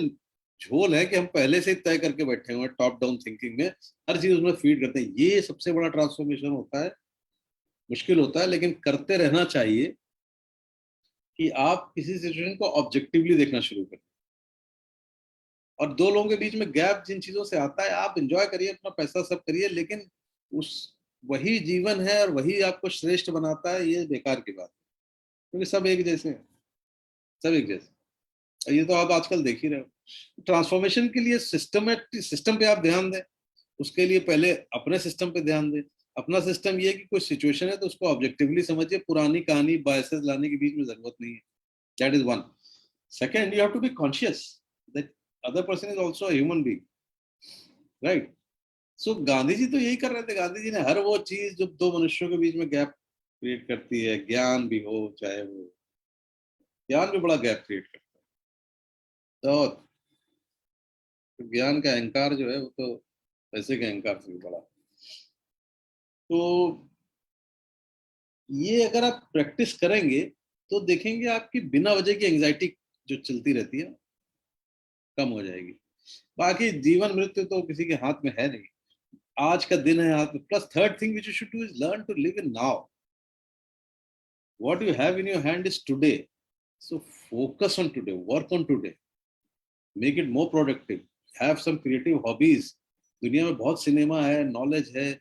झोल है कि हम पहले से ही तय करके बैठे हुए हैं, टॉप डाउन थिंकिंग में हर चीज उसमें फीड करते हैं। ये सबसे बड़ा ट्रांसफॉर्मेशन होता है, मुश्किल होता है, लेकिन करते रहना चाहिए, कि आप किसी सिचुएशन को ऑब्जेक्टिवली देखना शुरू करें। और दो लोगों के बीच में गैप जिन चीजों से आता है, आप एंजॉय करिए, अपना पैसा सब करिए, लेकिन उस वही जीवन है और वही आपको श्रेष्ठ बनाता है, ये बेकार की बात है। क्योंकि सब एक जैसे हैं, सब एक जैसे। और ये तो आप आजकल देख ही रहे हो। ट्रांसफॉर्मेशन के लिए सिस्टम पे आप ध्यान दें। उसके लिए पहले अपने सिस्टम पे ध्यान दें। अपना सिस्टम ये है कि कोई सिचुएशन है तो उसको ऑब्जेक्टिवली समझिए, पुरानी कहानी बायसेस लाने के बीच में जरूरत नहीं है। That is one. Second, you have to be conscious that other person is also human being, right? So Gandhi ji तो यही कर रहे थे। गांधी जी ने हर वो चीज जो दो मनुष्यों के बीच में गैप क्रिएट करती है, ज्ञान भी हो चाहे वो, ज्ञान भी बड़ा गैप क्रिएट करता है। तो ज्ञान का अहंकार जो है वो तो पैसे के अहंकार से भी बड़ा। तो ये अगर आप प्रैक्टिस करेंगे तो देखेंगे आपकी बिना वजह की एंजाइटी जो चलती रहती है कम हो जाएगी। बाकी जीवन मृत्यु तो किसी के हाथ में है नहीं, आज का दिन है हाथ में। Plus third thing which you should do is learn to live in now. What you have in your hand is today, so focus on today, work on today, make it more productive, have some creative hobbies. दुनिया में बहुत cinema है, knowledge है,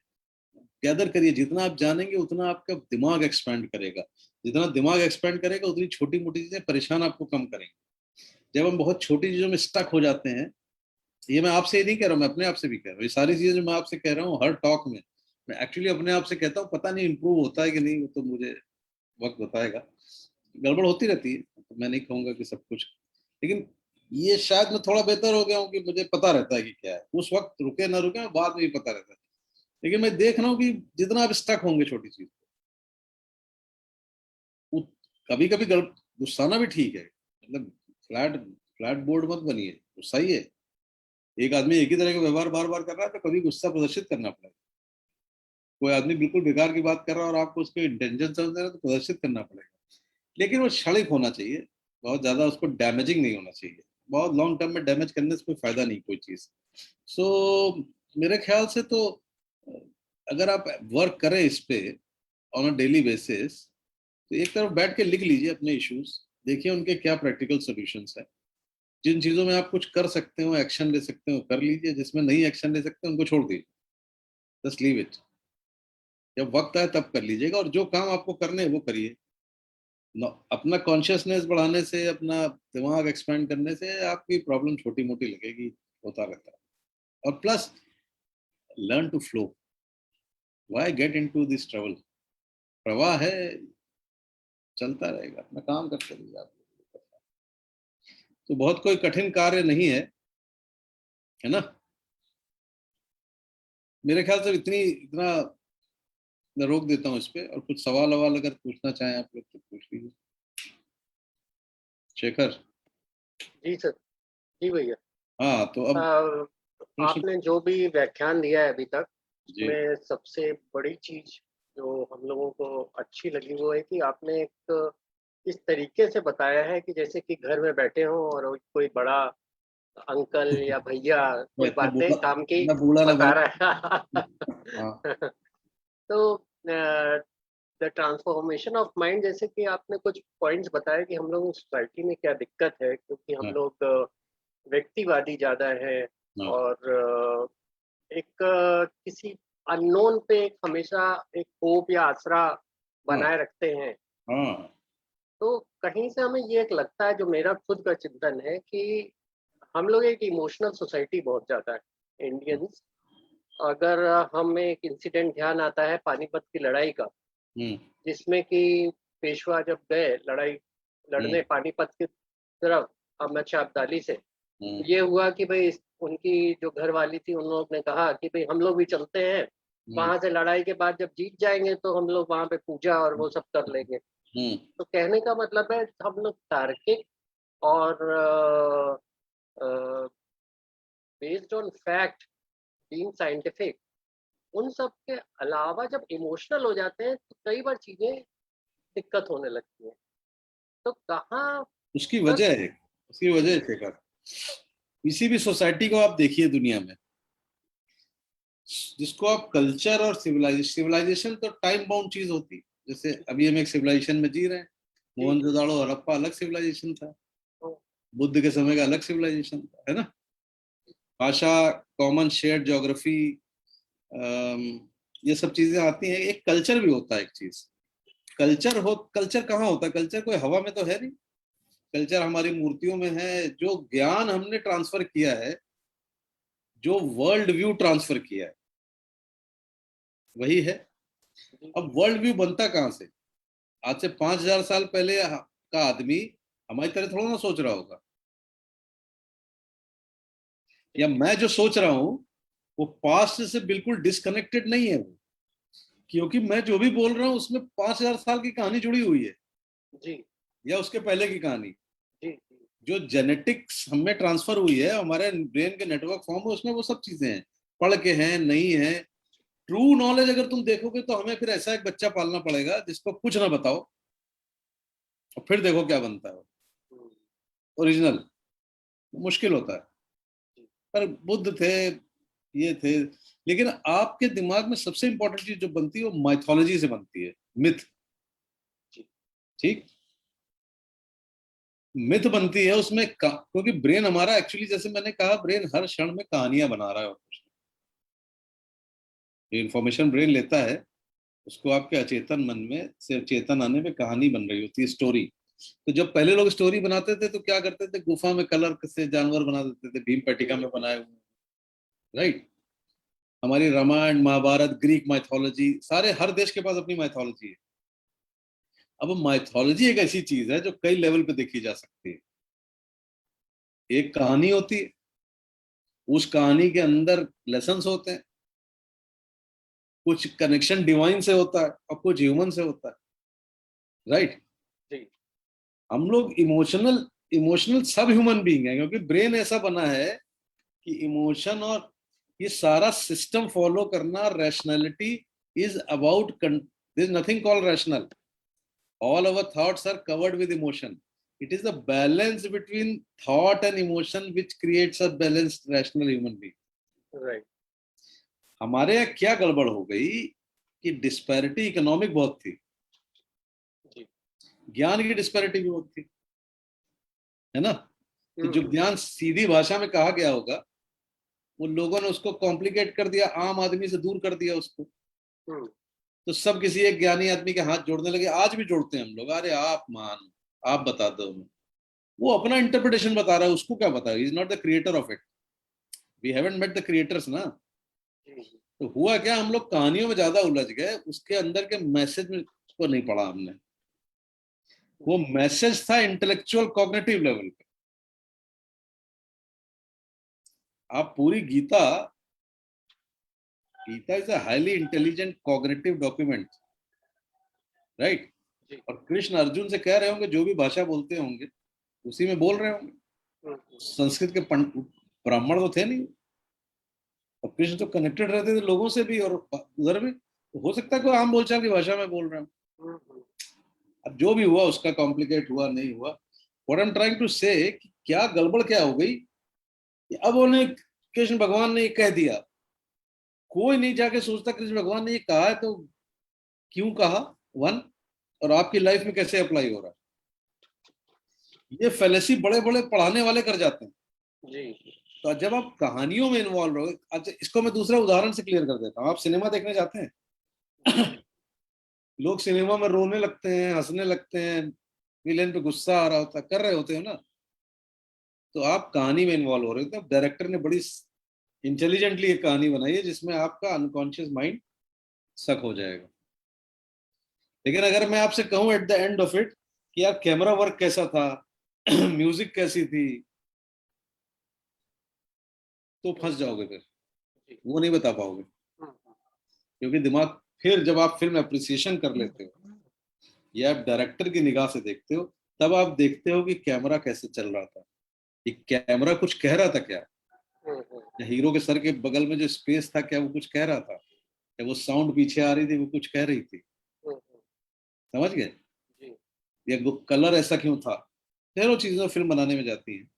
gather करिए। जितना आप जानेंगे उतना आपका दिमाग एक्सपैंड करेगा। जितना दिमाग एक्सपैंड करेगा उतनी छोटी मोटी चीजें परेशान आपको कम करेंगे। जब हम बहुत छोटी चीजों में स्टक हो जाते हैं, ये मैं आपसे ही नहीं कह रहा हूँ, मैं अपने आप से भी कह रहा हूँ। ये सारी चीजें जो मैं आपसे कह रहा हूँ हर टॉक में, मैं एक्चुअली अपने आप से कहता हूँ। पता नहीं इंप्रूव होता है कि नहीं, वो तो मुझे वक्त बताएगा। गड़बड़ होती रहती है, तो मैं नहीं कहूंगा कि सब कुछ, लेकिन ये शायद मैं थोड़ा बेहतर हो गया हूँ कि मुझे पता रहता है कि क्या है। उस वक्त रुके ना रुके बाद में भी पता रहता है। लेकिन मैं देख रहा हूँ कि जितना आप स्टक होंगे छोटी चीज, कभी कभी गुस्साना भी ठीक है। मतलब फ्लैट फ्लैट बोर्ड मत बनिए, गुस्सा ही है। एक आदमी एक ही तरह का व्यवहार बार बार कर रहा है तो कभी गुस्सा प्रदर्शित करना पड़ेगा। कोई आदमी बिल्कुल बेकार की बात कर रहा है और आपको उसके इंटेंशन समझ रहे हैं तो प्रदर्शित करना पड़ेगा। लेकिन वो क्षणिक होना चाहिए, बहुत ज्यादा उसको डैमेजिंग नहीं होना चाहिए। बहुत लॉन्ग टर्म में डैमेज करने से कोई फायदा नहीं कोई चीज। सो मेरे ख्याल से तो अगर आप वर्क करें इस पे ऑन अ डेली बेसिस, तो एक तरफ बैठ के लिख लीजिए अपने इश्यूज, देखिए उनके क्या प्रैक्टिकल सॉल्यूशंस है। जिन चीजों में आप कुछ कर सकते हो, एक्शन ले सकते हो, कर लीजिए। जिसमें नहीं एक्शन ले सकते उनको छोड़ दीजिए, जस्ट लीव इट। जब वक्त आए तब कर लीजिएगा, और जो काम आपको करने हैं वो करिए। अपना कॉन्शियसनेस बढ़ाने से, अपना दिमाग एक्सपेंड करने से आपकी प्रॉब्लम छोटी मोटी लगेगी, होता रहता है। और plus learn to flow, why get into this trouble. प्रवाह है, चलता रहेगा, अपना काम करते रहिए आप। तो बहुत कोई कठिन कार्य नहीं है ना। मेरे ख्याल से इतनी इतना मैं रोक देता हूँ इस पे, और कुछ सवाल ववाल अगर पूछना चाहें आप लोग तो पूछ लीजिए। शेखर। जी सर। जी भैया। हाँ तो अब प्रश्न। आपने जो भी व्याख्यान दिया है अभी तक, जी। उसमें सबसे बड़ी चीज जो हम लोगों को अच्छी लगी वो है कि आपने एक इस तरीके से बताया है कि जैसे कि घर में बैठे हो और कोई बड़ा अंकल या भैया कोई मैं बातें बूढ़ा काम की मैं बूढ़ा ना बता बनूं। रहा हाँ। है। तो द ट्रांसफॉर्मेशन ऑफ माइंड, जैसे कि आपने कुछ पॉइंट्स बताए कि हम लोग सोसाइटी में क्या दिक्कत है, क्योंकि हम हाँ। लोग व्यक्तिवादी ज्यादा है, हाँ। और एक किसी अननोन पे एक हमेशा एक होप या आसरा हाँ। बनाए रखते हैं। हाँ। तो कहीं से हमें ये एक लगता है, जो मेरा खुद का चिंतन है, कि हम लोग एक इमोशनल सोसाइटी बहुत ज्यादा है इंडियंस। अगर हमें एक इंसिडेंट ध्यान आता है पानीपत की लड़ाई का, हम्म। जिसमें कि पेशवा जब गए लड़ाई हम्म। लड़ने पानीपत की तरफ अहमद शाह अब्दाली से, हम्म। ये हुआ कि भाई उनकी जो घर वाली थी उन लोग ने कहा कि भाई हम लोग भी चलते हैं, हम्म। वहां से लड़ाई के बाद जब जीत जाएंगे तो हम लोग वहां पे पूजा और वो सब कर लेंगे। हम्म। तो कहने का मतलब है हम लोग तार्किक और based on fact, being scientific, उन सब के अलावा जब इमोशनल हो जाते हैं तो कई बार चीजें दिक्कत होने लगती है। तो कहाँ उसकी पर। वजह है, उसकी वजह है शेखर। किसी भी सोसाइटी को आप देखिए दुनिया में, जिसको आप कल्चर और सिविलाइजेशन तो टाइम बाउंड चीज होती है। जैसे अभी हम एक सिविलाइजेशन में जी रहे हैं। जी। मोहनजोदाड़ो हड़प्पा अलग सिविलाइजेशन था, तो बुद्ध के समय का अलग सिविलाइजेशन था, है ना। भाषा, कॉमन शेयर्ड ज्योग्राफी, ये सब चीजें आती हैं। एक कल्चर भी होता है एक चीज। कल्चर कहाँ होता है? कल्चर कोई हवा में तो है नहीं। कल्चर हमारी मूर्तियों में है, जो ज्ञान हमने ट्रांसफर किया है, जो वर्ल्ड व्यू ट्रांसफर किया है, वही है। जी। अब वर्ल्ड व्यू बनता कहाँ से? आज से 5,000 साल पहले का आदमी हमारी तरह थोड़ा ना सोच रहा होगा। या जी। मैं जो सोच रहा हूं वो पास्ट से बिल्कुल डिस्कनेक्टेड नहीं है वो, क्योंकि मैं जो भी बोल रहा हूँ उसमें 5,000 साल की कहानी जुड़ी हुई है, जी। या उसके पहले की कहानी। जी। जी। जो जेनेटिक्स हमें ट्रांसफर हुई है, हमारे ब्रेन के नेटवर्क फॉर्म है, उसमें वो सब चीजें हैं, पढ़ के हैं नहीं है। ट्रू नॉलेज अगर तुम देखोगे तो हमें फिर ऐसा एक बच्चा पालना पड़ेगा जिसको कुछ ना बताओ, और फिर देखो क्या बनता है हम्म। ओरिजिनल। मुश्किल होता है। जी। पर बुद्ध थे, ये थे। लेकिन आपके दिमाग में सबसे इंपॉर्टेंट चीज जो बनती है वो माइथोलॉजी से बनती है, मिथ। जी। ठीक। मिथ बनती है उसमें क्योंकि ब्रेन हमारा एक्चुअली, जैसे मैंने कहा, ब्रेन हर क्षण में कहानियां बना रहा है। और कुछ इंफॉर्मेशन ब्रेन लेता है, उसको आपके अचेतन मन में से चेतन आने में कहानी बन रही होती है, स्टोरी। तो जब पहले लोग स्टोरी बनाते थे तो क्या करते थे? गुफा में कलर से जानवर बना देते थे, भीम पेटिका में बनाए हुए, राइट। हमारी रामायण, महाभारत, ग्रीक माइथोलॉजी, सारे हर देश के पास अपनी माइथोलॉजी है। अब माइथोलॉजी एक ऐसी चीज है जो कई लेवल पे देखी जा सकती है। एक कहानी होती है, उस कहानी के अंदर लेसन्स होते हैं, कुछ कनेक्शन डिवाइन से होता है और कुछ ह्यूमन से होता है, राइट। जी। हम लोग इमोशनल इमोशनल सब ह्यूमन बीइंग है, क्योंकि ब्रेन ऐसा बना है कि इमोशन और ये सारा सिस्टम फॉलो करना, rationality is about, there is nothing called rational. All our thoughts are covered with emotion. It is the balance between thought and emotion which creates a balanced rational human being. Right. हमारे यहाँ क्या गड़बड़ हो गई कि disparity economic बहुत थी, जी। ज्ञान की डिस्पैरिटी भी बहुत थी, है ना। कि जो ज्ञान सीधी भाषा में कहा गया होगा वो लोगों ने उसको कॉम्प्लिकेट कर दिया, आम आदमी से दूर कर दिया उसको। तो सब किसी एक ज्ञानी आदमी के हाथ जोड़ने लगे। आज भी जोड़ते हैं हम लोग, अरे आप मान, आप बता दो हमें। वो अपना इंटरप्रिटेशन बता रहा है, उसको क्या पता है, is not the creator of it, we haven't met the creators ना। तो हुआ क्या, हम लोग कहानियों में ज्यादा उलझ गए, उसके अंदर के मैसेज में को नहीं पढ़ा हमने। वो मैसेज था इंटेलेक्चुअल कॉग्निटिव लेवल पे। आप पूरी Gita is a highly intelligent cognitive document, right. और कृष्ण अर्जुन से कह रहे होंगे, जो भी भाषा बोलते होंगे उसी में बोल रहे होंगे। संस्कृत के ब्राह्मण तो थे नहीं, और कृष्ण तो कनेक्टेड रहते थे लोगों से भी और उधर भी। तो हो सकता है कोई आम बोलचाल की भाषा में बोल रहे हो। अब जो भी हुआ उसका कॉम्प्लिकेट हुआ नहीं हुआ, what I am trying to say, क्या गड़बड़ क्या हो गई। अब उन्हें कृष्ण भगवान ने ये कह दिया, कोई नहीं जाके सोचता कृष्ण भगवान ने ये कहा है तो क्यों कहा, वन, और आपकी लाइफ में कैसे अप्लाई हो रहा है। ये फेलेसी बड़े बड़े पढ़ाने वाले कर जाते हैं जी। तो जब आप कहानियों में इन्वॉल्व हो, अच्छा इसको मैं दूसरे उदाहरण से क्लियर कर देता हूँ। आप सिनेमा देखने जाते हैं लोग सिनेमा में रोने लगते हैं, हंसने लगते हैं, विलेन पे गुस्सा आ रहा होता, कर रहे होते हो ना। तो आप कहानी में इन्वॉल्व हो रहे थे। डायरेक्टर ने बड़ी इंटेलिजेंटली एक कहानी बनाई है जिसमें आपका अनकॉन्शियस माइंड सक हो जाएगा। लेकिन अगर मैं आपसे कहूं at the end of it कि यार कैमरा वर्क कैसा था म्यूजिक कैसी थी, तो फंस जाओगे, फिर वो नहीं बता पाओगे। क्योंकि दिमाग, फिर जब आप फिल्म अप्रिसिएशन कर लेते हो या आप डायरेक्टर की निगाह से देखते हो, तब आप देखते हो कि कैमरा कैसे चल रहा था, कि कैमरा कुछ कह रहा था क्या, या हीरो के सर के बगल में जो स्पेस था क्या वो कुछ कह रहा था, या वो साउंड पीछे आ रही थी वो कुछ कह रही थी। समझ गए? या कलर ऐसा क्यों था। ढेरों चीजें फिल्म बनाने में जाती हैं।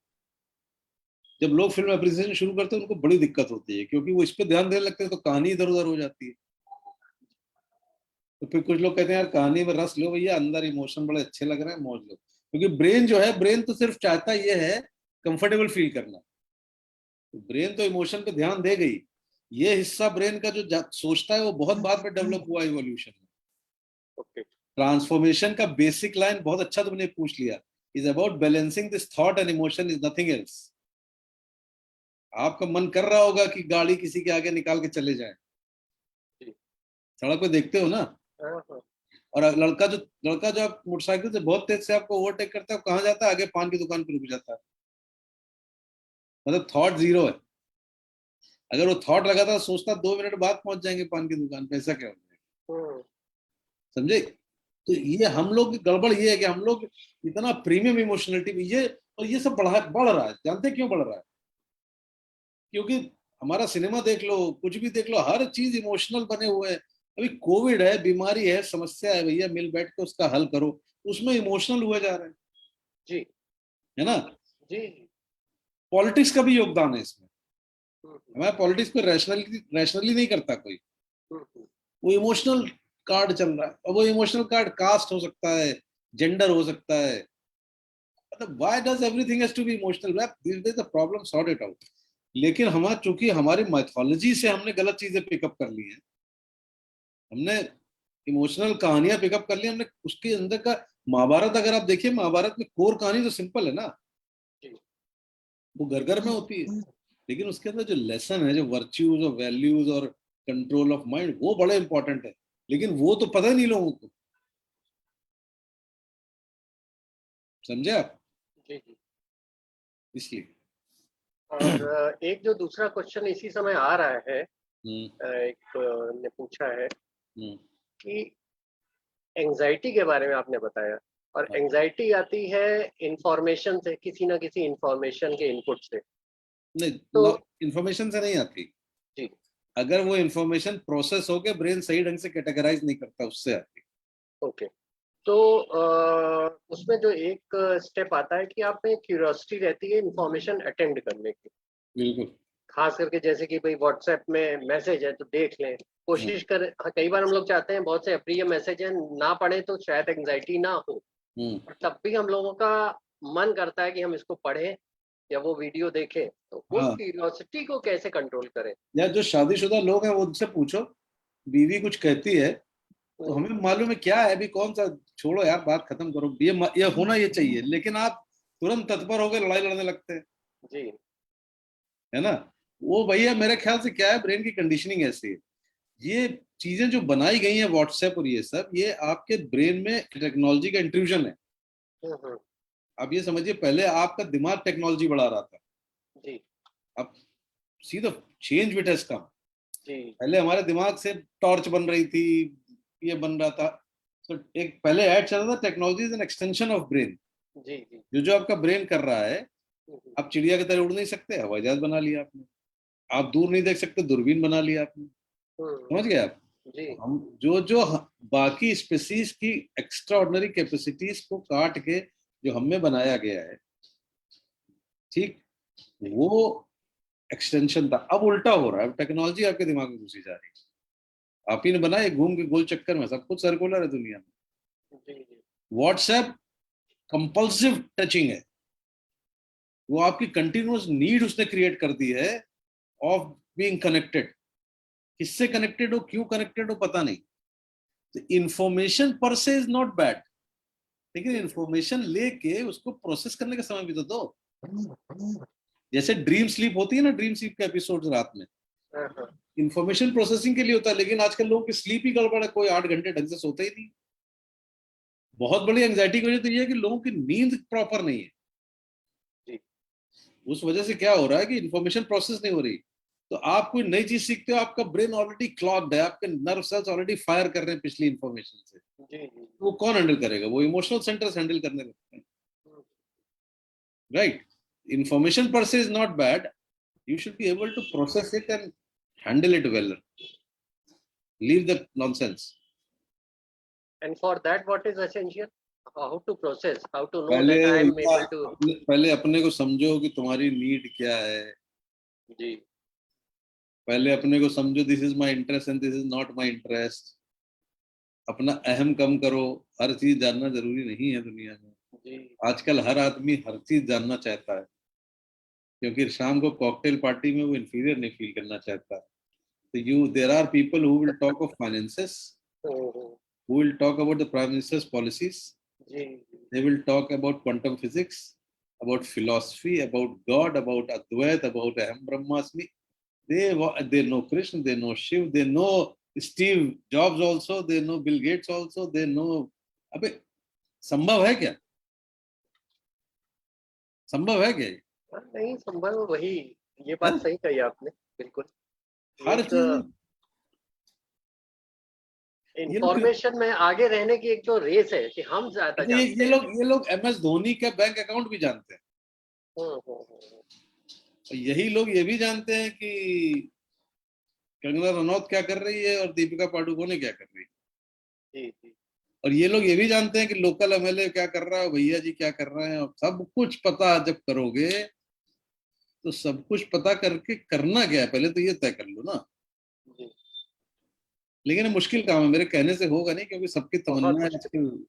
जब लोग फिल्म अप्रिसिएशन शुरू करते हैं उनको बड़ी दिक्कत होती है, क्योंकि वो इस पे ध्यान देने लगते हैं तो कहानी इधर उधर हो जाती है। तो फिर कुछ लोग कहते हैं यार कहानी में रस लो भैया, अंदर इमोशन बड़े अच्छे लग रहे हैं, मौज लो। क्योंकि ब्रेन जो है, ब्रेन तो सिर्फ चाहता ये है कंफर्टेबल फील करना। तो ब्रेन तो इमोशन पे ध्यान दे गई। ये हिस्सा ब्रेन का जो सोचता है वो बहुत बाद में डेवलप हुआ इवोल्यूशन में। ट्रांसफॉर्मेशन का बेसिक लाइन बहुत अच्छा तुमने पूछ लिया, is about balancing this thought and emotion, is nothing else. आपका मन कर रहा होगा कि गाड़ी किसी के आगे निकाल के चले जाए, सड़क पे देखते हो ना। और लड़का जो आप मोटरसाइकिल से बहुत तेज से आपको ओवरटेक करता है, कहाँ जाता है, आगे पान की दुकान पे रुक जाता है। मतलब थॉट जीरो है। अगर वो थॉट लगाता सोचता 2 मिनट बाद पहुंच जाएंगे पान की दुकान पे, ऐसा क्या हो जाएगा। समझे? तो ये हम लोग की गड़बड़ ये है कि हम लोग इतना प्रीमियम इमोशनलिटी ये, और ये सब बढ़ रहा है। जानते क्यों बढ़ रहा है? क्योंकि हमारा सिनेमा देख लो, कुछ भी देख लो, हर चीज इमोशनल बने हुए हैं। अभी कोविड है, बीमारी है, समस्या है, भैया मिल बैठ के उसका हल करो, उसमें इमोशनल हुए जा रहे हैं जी, है ना जी। पॉलिटिक्स का भी योगदान है इसमें। हमारा पॉलिटिक्स को रैशनली नहीं करता कोई, वो इमोशनल कार्ड चल रहा है। और वो इमोशनल कार्ड कास्ट हो सकता है, जेंडर हो सकता है। मतलब why does everything has to be emotional? This is the problem, sort it out. लेकिन हमारा चूंकि हमारी माइथोलॉजी से हमने गलत चीजें पिकअप कर ली हैं, हमने इमोशनल कहानियां पिकअप कर ली हमने। उसके अंदर का महाभारत अगर आप देखिए, महाभारत में कोर कहानी तो सिंपल है ना, वो घर घर में होती है। लेकिन उसके अंदर जो लेसन है, जो वर्च्यूज और वैल्यूज और कंट्रोल ऑफ माइंड, वो बड़े इंपॉर्टेंट है। लेकिन वो तो पता ही नहीं लोगों को। समझे आप? इसलिए और एक जो दूसरा क्वेश्चन इसी समय आ रहा है, एक ने पूछा है कि एंजाइटी के बारे में आपने बताया, और एंजाइटी आती है इंफॉर्मेशन से, किसी ना किसी इंफॉर्मेशन के इनपुट से। नहीं, तो इंफॉर्मेशन से नहीं आती जी। अगर वो इंफॉर्मेशन प्रोसेस होके ब्रेन सही ढंग से कैटेगराइज नहीं करता, उससे आती। ओके। तो उसमें जो एक स्टेप आता है कि आप में क्यूरियोसिटी रहती है इंफॉर्मेशन अटेंड करने की। बिल्कुल। खास करके जैसे कि भाई व्हाट्सएप में मैसेज है तो देख लें, कोशिश कर। कई बार हम लोग चाहते हैं, बहुत से अप्रिय मैसेज है ना पढ़े तो शायद एंजाइटी ना हो, तब भी हम लोगों का मन करता है कि हम इसको पढ़ें या वो वीडियो देखें, तो उस हाँ, क्यूरियोसिटी को कैसे कंट्रोल करें? या जो शादीशुदा लोग हैं वो उनसे पूछो, बीवी कुछ कहती है तो हम्म, हमें मालूम है क्या है, अभी कौन सा, छोड़ो यार, बात खत्म करो, ये होना ये चाहिए, लेकिन आप तुरंत तत्पर होकर लड़ाई लड़ने लगते हैं, जी है ना। वो भैया मेरे ख्याल से क्या है, ब्रेन की कंडीशनिंग ऐसी है। ये चीजें जो बनाई गई हैं व्हाट्सएप और ये सब, ये आपके ब्रेन में टेक्नोलॉजी का इंट्रूजन है। हम्म, आप ये समझिए, पहले आपका दिमाग टेक्नोलॉजी बढ़ा रहा था, जी अब see the change which has come. जी पहले हमारे दिमाग से टॉर्च बन रही थी, ये बन रहा था। तो एक पहले ऐड चल रहा था, technology is an extension of brain. जी जी। जो जो आपका ब्रेन कर रहा है, हम्म, आप चिड़िया की तरह उड़ नहीं सकते, हवाई जहाज बना लिया आपने। आप दूर नहीं देख सकते, दूरबीन बना लिया आपने। हम्म, समझ गए आप। जी हम जो जो बाकी स्पीसीज की एक्स्ट्रा ऑर्डिनरी कैपेसिटीज को काट के जो हमें बनाया गया है, ठीक, जी वो एक्सटेंशन था। अब उल्टा हो रहा है, अब टेक्नोलॉजी आपके दिमाग में घुसी जा रही है। आप ही ने बनाया, घूम के गोल चक्कर में सब कुछ सर्कुलर है दुनिया में। जी जी व्हाट्सएप कंपल्सिव टचिंग है, वो आपकी कंटिन्यूअस नीड उसने क्रिएट कर दी है ऑफ बीइंग कनेक्टेड। किससे कनेक्टेड हो, क्यों कनेक्टेड हो, पता नहीं। तो इंफॉर्मेशन पर से इज नॉट बैड, लेकिन इंफॉर्मेशन लेके उसको प्रोसेस करने का समय भी तो दो। जैसे ड्रीम स्लीप होती है ना, ड्रीम स्लीप के एपिसोड रात में हाँ हाँ इंफॉर्मेशन प्रोसेसिंग के लिए होता है, लेकिन आजकल लोगों की स्लीप ही गड़बड़ है, कोई 8 घंटे ढंग से सोते ही नहीं। बहुत बड़ी एंग्जाइटी की वजह तो ये है कि लोगों की नींद प्रॉपर नहीं है। जी उस वजह से क्या हो रहा है कि इंफॉर्मेशन प्रोसेस नहीं हो रही। तो आप कोई नई चीज सीखते हो, आपका ब्रेन ऑलरेडी क्लॉग्ड है, आपके नर्व सेल्स ऑलरेडी फायर कर रहे हैं पिछली इंफॉर्मेशन से। जी जी वो कौन हैंडल करेगा, वो इमोशनल सेंटर्स हैंडल करने लगते हैं, हम्म, राइट। इंफॉर्मेशन पर से is not bad, you should be able to process it and handle it well. Leave the nonsense. and for that what is essential? How to process, how to know पहले that I am भैया able to? पहले अपने को समझो कि तुम्हारी need क्या है। जी पहले अपने को समझो, this is my interest and this is not my interest. अपना अहम कम करो। हर चीज जानना जरूरी नहीं है दुनिया में। जी आजकल हर आदमी हर चीज जानना चाहता है, क्योंकि शाम को कॉकटेल पार्टी में वो इंफीरियर नहीं फील करना चाहता। तो you there are people who will talk of finances, hmm, who will talk about the prime minister's policies. जी They will talk about quantum physics, about philosophy, about God, about Advait, about Aham Brahmasmi. They know Krishna, they know Shiv, they know Steve Jobs also, they know Bill Gates also, they know. अबे संभव है क्या? संभव है क्या? हाँ, नहीं संभव वही, ये बात हाँ? सही कही आपने बिल्कुल। हर एक चीज ये लोग इंफॉर्मेशन में आगे रहने की एक जो रेस है कि हम ज्यादा अच्छा, जानते ये हैं। लोग ये लोग MS धोनी के बैंक अकाउंट भी जानते हैं। हम्म, और यही लोग ये भी जानते हैं कि कंगना रनौत क्या कर रही है और दीपिका पादुकोण क्या कर रही है। जी जी और ये लोग ये भी जानते हैं कि लोकल MLA क्या कर रहा है, भैया जी क्या कर रहे हैं। और सब कुछ पता जब करोगे, तो सब कुछ पता करके करना क्या है, पहले तो ये तय कर लो ना। जी लेकिन ये मुश्किल काम है, मेरे कहने से होगा नहीं, क्योंकि सबकी बहुत तमन्ना है मुश्किल, आजकल।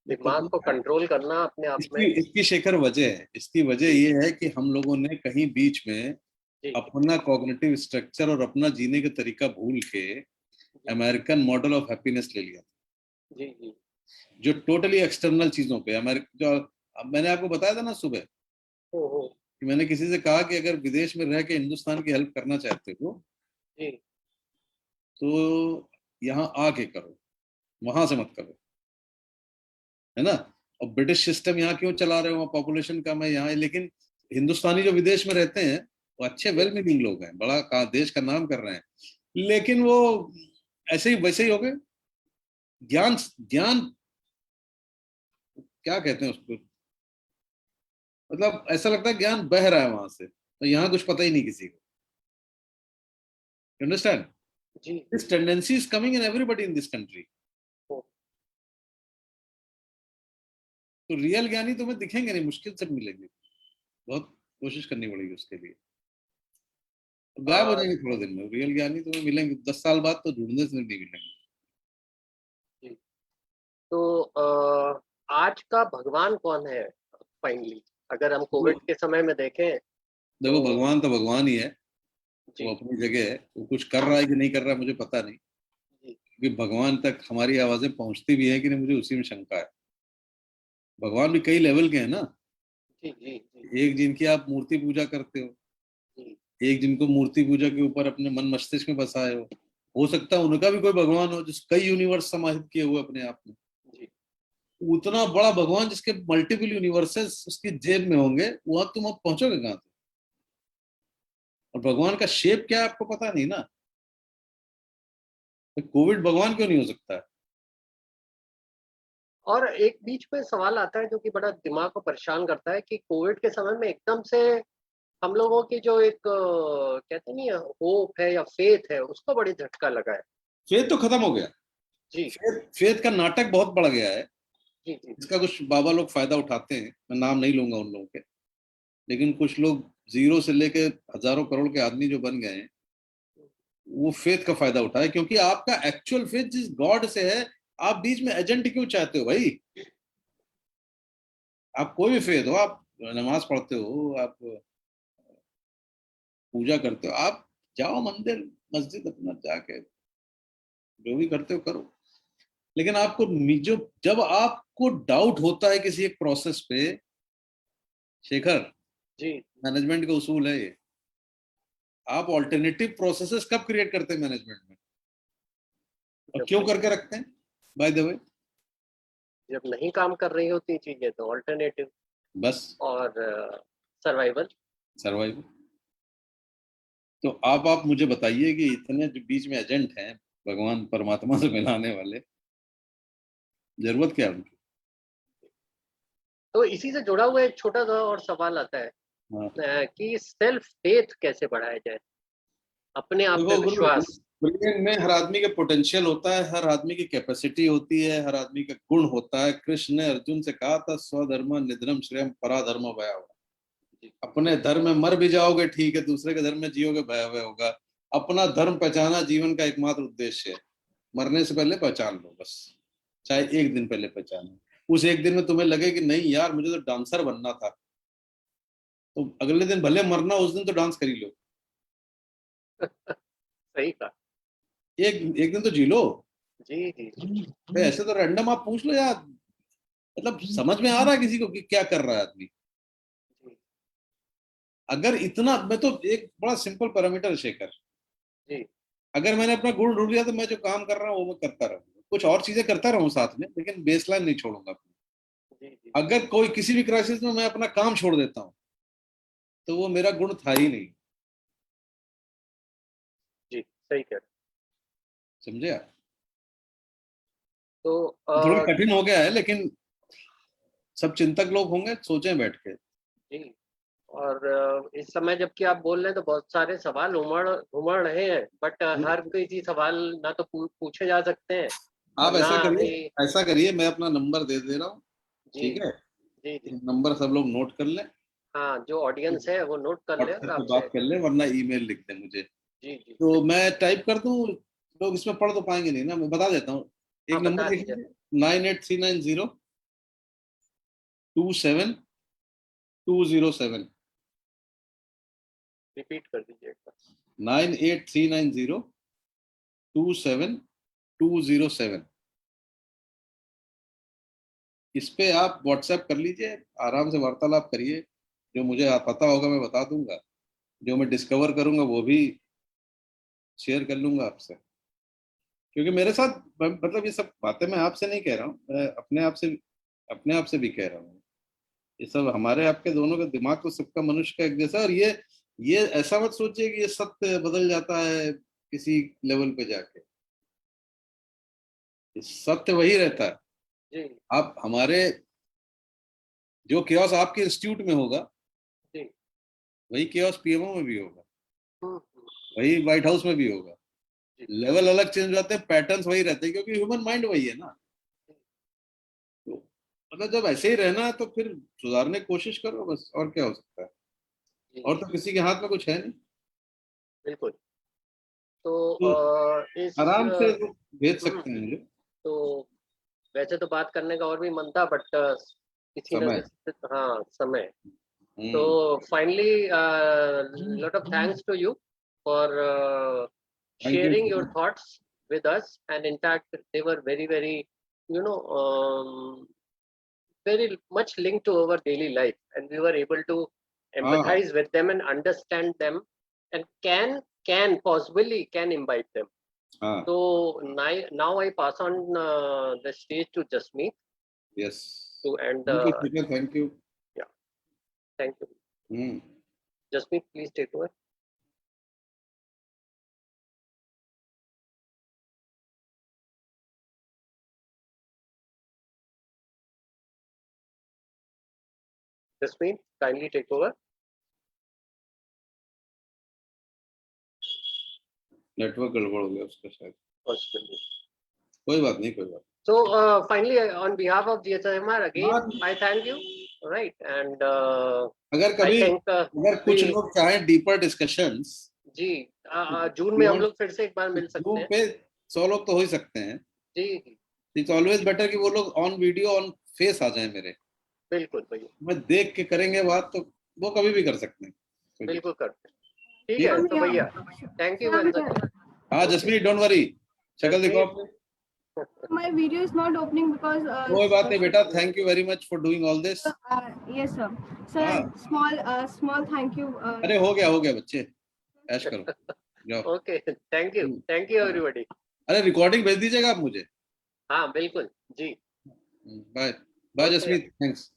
देखो, दिमाग को कंट्रोल करना अपने आप में। इसकी शेखर वजह है, इसकी वजह जी ये है कि हम लोगों ने कहीं बीच में जी अपना कॉग्निटिव स्ट्रक्चर और अपना जीने का तरीका भूल के जी अमेरिकन मॉडल ऑफ हैप्पीनेस ले लिया, जी जी जो टोटली एक्सटर्नल चीजों पे अमेरिका जो। अब मैंने आपको बताया था ना सुबह, हो कि मैंने किसी से कहा कि अगर विदेश में रह के हिंदुस्तान की हेल्प करना चाहते हो, जी तो यहाँ आके करो, वहां से मत करो, है ना। और ब्रिटिश सिस्टम यहाँ क्यों चला रहे हो, पॉपुलेशन कम है यहाँ, लेकिन हिंदुस्तानी जो विदेश में रहते हैं वो अच्छे वेल मीनिंग लोग हैं, बड़ा देश का नाम कर रहे हैं, लेकिन वो ऐसे ही वैसे ही हो गए। ज्ञान ज्ञान क्या कहते हैं उसको, मतलब ऐसा लगता है ज्ञान बह रहा है वहां से, तो यहाँ कुछ पता ही नहीं किसी को। अंडरस्टैंड, जी this tendency is coming in everybody in this country. हो तो रियल ज्ञानी तुम्हें दिखेंगे नहीं, मुश्किल से मिलेंगे, बहुत कोशिश करनी पड़ेगी उसके लिए। गायब हो आ, जाएंगे थोड़े दिन में, रियल ज्ञानी तुम्हें मिलेंगे 10 साल बाद, तो ढूंढने से नहीं मिलेंगे। जी तो आज का भगवान कौन है फाइनली? अगर हम कोविड के समय में देखें देखो भगवान तो भगवान ही है, जी वो अपनी जगह है, वो कुछ कर रहा है कि नहीं कर रहा है मुझे पता नहीं, जी क्योंकि भगवान तक हमारी आवाजें पहुंचती भी है कि नहीं मुझे उसी में शंका है। भगवान भी कई लेवल के हैं ना। जी जी जी एक जिनकी आप मूर्ति पूजा करते हो, जी एक जिनको मूर्ति पूजा के ऊपर अपने मन मस्तिष्क में बसाए हो सकता है उनका भी कोई भगवान हो जिस कई यूनिवर्स समाहित किए हुए अपने आप में। जी उतना बड़ा भगवान जिसके मल्टीपल यूनिवर्सेस उसकी जेब में होंगे, वहां तुम अब पहुंचोगे कहां से? और भगवान का शेप क्या है आपको पता नहीं ना, तो कोविड भगवान क्यों नहीं हो सकता है? और एक बीच में सवाल आता है जो कि बड़ा दिमाग को परेशान करता है कि कोविड के समय में एकदम से हम लोगों की जो एक कहते नहीं है होप है या फेथ है उसको बड़ी झटका लगा है। फेथ तो खत्म हो गया। जी फेथ का नाटक बहुत बढ़ गया है। जी जी इसका कुछ बाबा लोग फायदा उठाते हैं, मैं नाम नहीं लूंगा उन लोगों के, लेकिन कुछ लोग जीरो से लेके हजारों करोड़ के आदमी जो बन गए हैं वो फेथ का फायदा उठाए, क्योंकि आपका एक्चुअल फेथ जिस गॉड से है, आप बीच में एजेंट क्यों चाहते हो भाई? आप कोई भी फेथ हो, आप नमाज पढ़ते हो, आप पूजा करते हो, आप जाओ मंदिर मस्जिद अपना जाके जो भी करते हो करो, लेकिन आपको जो जब आपको डाउट होता है किसी एक प्रोसेस पे, शेखर, जी मैनेजमेंट का उसूल है ये, आप ऑल्टरनेटिव प्रोसेसेस कब क्रिएट करते हैं मैनेजमेंट में, और जब क्यों नहीं करके रखते हैं बाय द वे? जब नहीं काम कर रही होती चीजें तो ऑल्टरनेटिव बस और सर्वाइवल। सर्वाइवल। तो आप मुझे बताइए कि इतने जो बीच में एजेंट हैं भगवान परमात्मा से मिलाने वाले, जरूरत क्या है उनकी? तो इसी से जुड़ा हुआ एक छोटा सा और सवाल आता है हाँ। कि सेल्फ फेथ कैसे बढ़ाया जाए, अपने आप पे देखो गुरु, विश्वास। ब्रिलियंट में हर आदमी के पोटेंशियल होता है, हर आदमी की कैपेसिटी होती है, हर आदमी का गुण होता है। कृष्ण ने अर्जुन से कहा था स्वधर्म निधनम श्रेयम पराधर्म भयावह। अपने धर्म में मर भी जाओगे ठीक है, दूसरे के धर्म में जियोगे भयावह होगा। अपना धर्म पहचाना जीवन का एकमात्र उद्देश्य है। मरने से पहले पहचान लो बस, चाहे एक दिन पहले पहचानो। उस एक दिन में तुम्हें लगे कि नहीं यार मुझे तो डांसर बनना था, तो अगले दिन भले मरना, उस दिन तो डांस कर ही लो। सही कहा। एक एक दिन तो जी लो। जी जी जी ऐसे तो रैंडम आप पूछ लो यार, मतलब समझ में आ रहा है किसी को कि क्या कर रहा है आदमी? जी अगर इतना, मैं तो एक बड़ा सिंपल पैरामीटर है शेखर, जी अगर मैंने अपना गुण ढूंढ लिया तो मैं जो काम कर रहा हूँ वो मैं करता रहूंगा, कुछ और चीजें करता रहूँ साथ में, लेकिन बेसलाइन नहीं छोड़ूंगा अपनी। जी जी अगर कोई किसी भी क्राइसिस में मैं अपना काम छोड़ देता हूँ तो वो मेरा गुण था ही नहीं। जी सही कह रहे समझे आप? हो। तो थोड़ा कठिन हो गया है, लेकिन सब चिंतक लोग होंगे सोचें बैठ के। जी और इस समय जबकि आप बोल रहे हैं तो बहुत सारे सवाल उमड़ उमड़ रहे हैं, बट हर किसी सवाल ना तो पूछे जा सकते हैं आप और ना ऐसा करिए, ही। ऐसा करिए, मैं अपना नंबर दे दे रहा हूँ, जी ठीक है? जी जी नंबर सब लोग नोट कर लें, हाँ, जो ऑडियंस है वो नोट कर ले और व्हाट्सएप पे आपसे। बात कर लें, वरना ईमेल लिख दें मुझे। जी जी तो मैं टाइप कर दूं, लोग इसमें पढ़ तो पाएंगे नहीं ना, मैं बता देता हूँ। एक हाँ नंबर बता लिख दीजिए। लीजिए, 9839027207। रिपीट कर दीजिए एक बार। 9839027207। इस पे आप व्हाट्सएप कर लीजिए, आराम से वार्तालाप करिए। जो मुझे पता होगा मैं बता दूंगा, जो मैं डिस्कवर करूंगा वो भी शेयर कर लूंगा आपसे। क्योंकि मेरे साथ मतलब ये सब बातें मैं आपसे नहीं कह रहा हूँ, मैं अपने आप से भी कह रहा हूँ। ये सब हमारे आपके दोनों का दिमाग तो सबका मनुष्य का एक जैसा है। और ये ऐसा मत सोचिए कि ये सत्य बदल जाता है किसी लेवल पे जाके, ये सत्य वही रहता है। जी आप हमारे, जो केओस आपके इंस्टीट्यूट में होगा जी वही केओस पीएमओ में भी होगा, हम्म, वही व्हाइट हाउस में भी होगा। जी लेवल अलग चेंज हो जाते हैं, पैटर्न्स वही रहते हैं, क्योंकि ह्यूमन माइंड वही है ना। तो मतलब जब ऐसे ही रहना है तो फिर सुधारने की कोशिश करो बस, और क्या हो सकता है? जी और तो किसी के हाथ में कुछ है नहीं। बिल्कुल। तो तो इस आराम से वो भेज हम्म, सकते हैं मुझे। तो वैसे तो बात करने का और भी मन था, बट किसी समय। वजह से, हाँ समय। हम्म, So finally, lot of thanks to you for Thank you. sharing your thoughts with us, and in fact, they were very, very much linked to our daily life, and we were able to empathize with them and understand them, and can possibly can imbibe them. हाँ, So now I pass on the stage to Jasmeet yes. to end. Thank you, Shikhar, thank you. Thank you, Hmm. Jasmeet. Please take over. Jasmeet, kindly take over. Network गड़बड़ हो गया उसका शायद, Possibly. कोई बात नहीं, कोई बात So finally, on behalf of GSMR, again, हाँ। I thank you. Right, and अगर I कभी think अगर कुछ we लोग चाहें डीपर डिस्कशंस, जी जून में हम लोग फिर से एक बार मिल सकते जूम हैं। पे 100 लोग तो हो ही सकते हैं। जी इट्स ऑलवेज बेटर कि वो लोग ऑन वीडियो ऑन फेस आ जाएं मेरे, बिल्कुल भैया, मैं देख के करेंगे बात, तो वो कभी भी कर सकते हैं। बिल्कुल करते हैं। ठीक ठीक है, है। तो भैया थैंक यू वेरी मच। हाँ जसमीत, डोंट वरी, शक्ल दिखाओ अपनी। My video is not opening because. कोई बात नहीं बेटा, thank you very much for doing all this. Yes, sir. Sir, हाँ। small thank you. अरे हो गया बच्चे, ऐश करो, जाओ। Okay, thank you everybody. अरे रिकॉर्डिंग भेज दीजिएगा आप मुझे। हाँ बिल्कुल जी। Bye bye Okay. Jasmeet, thanks.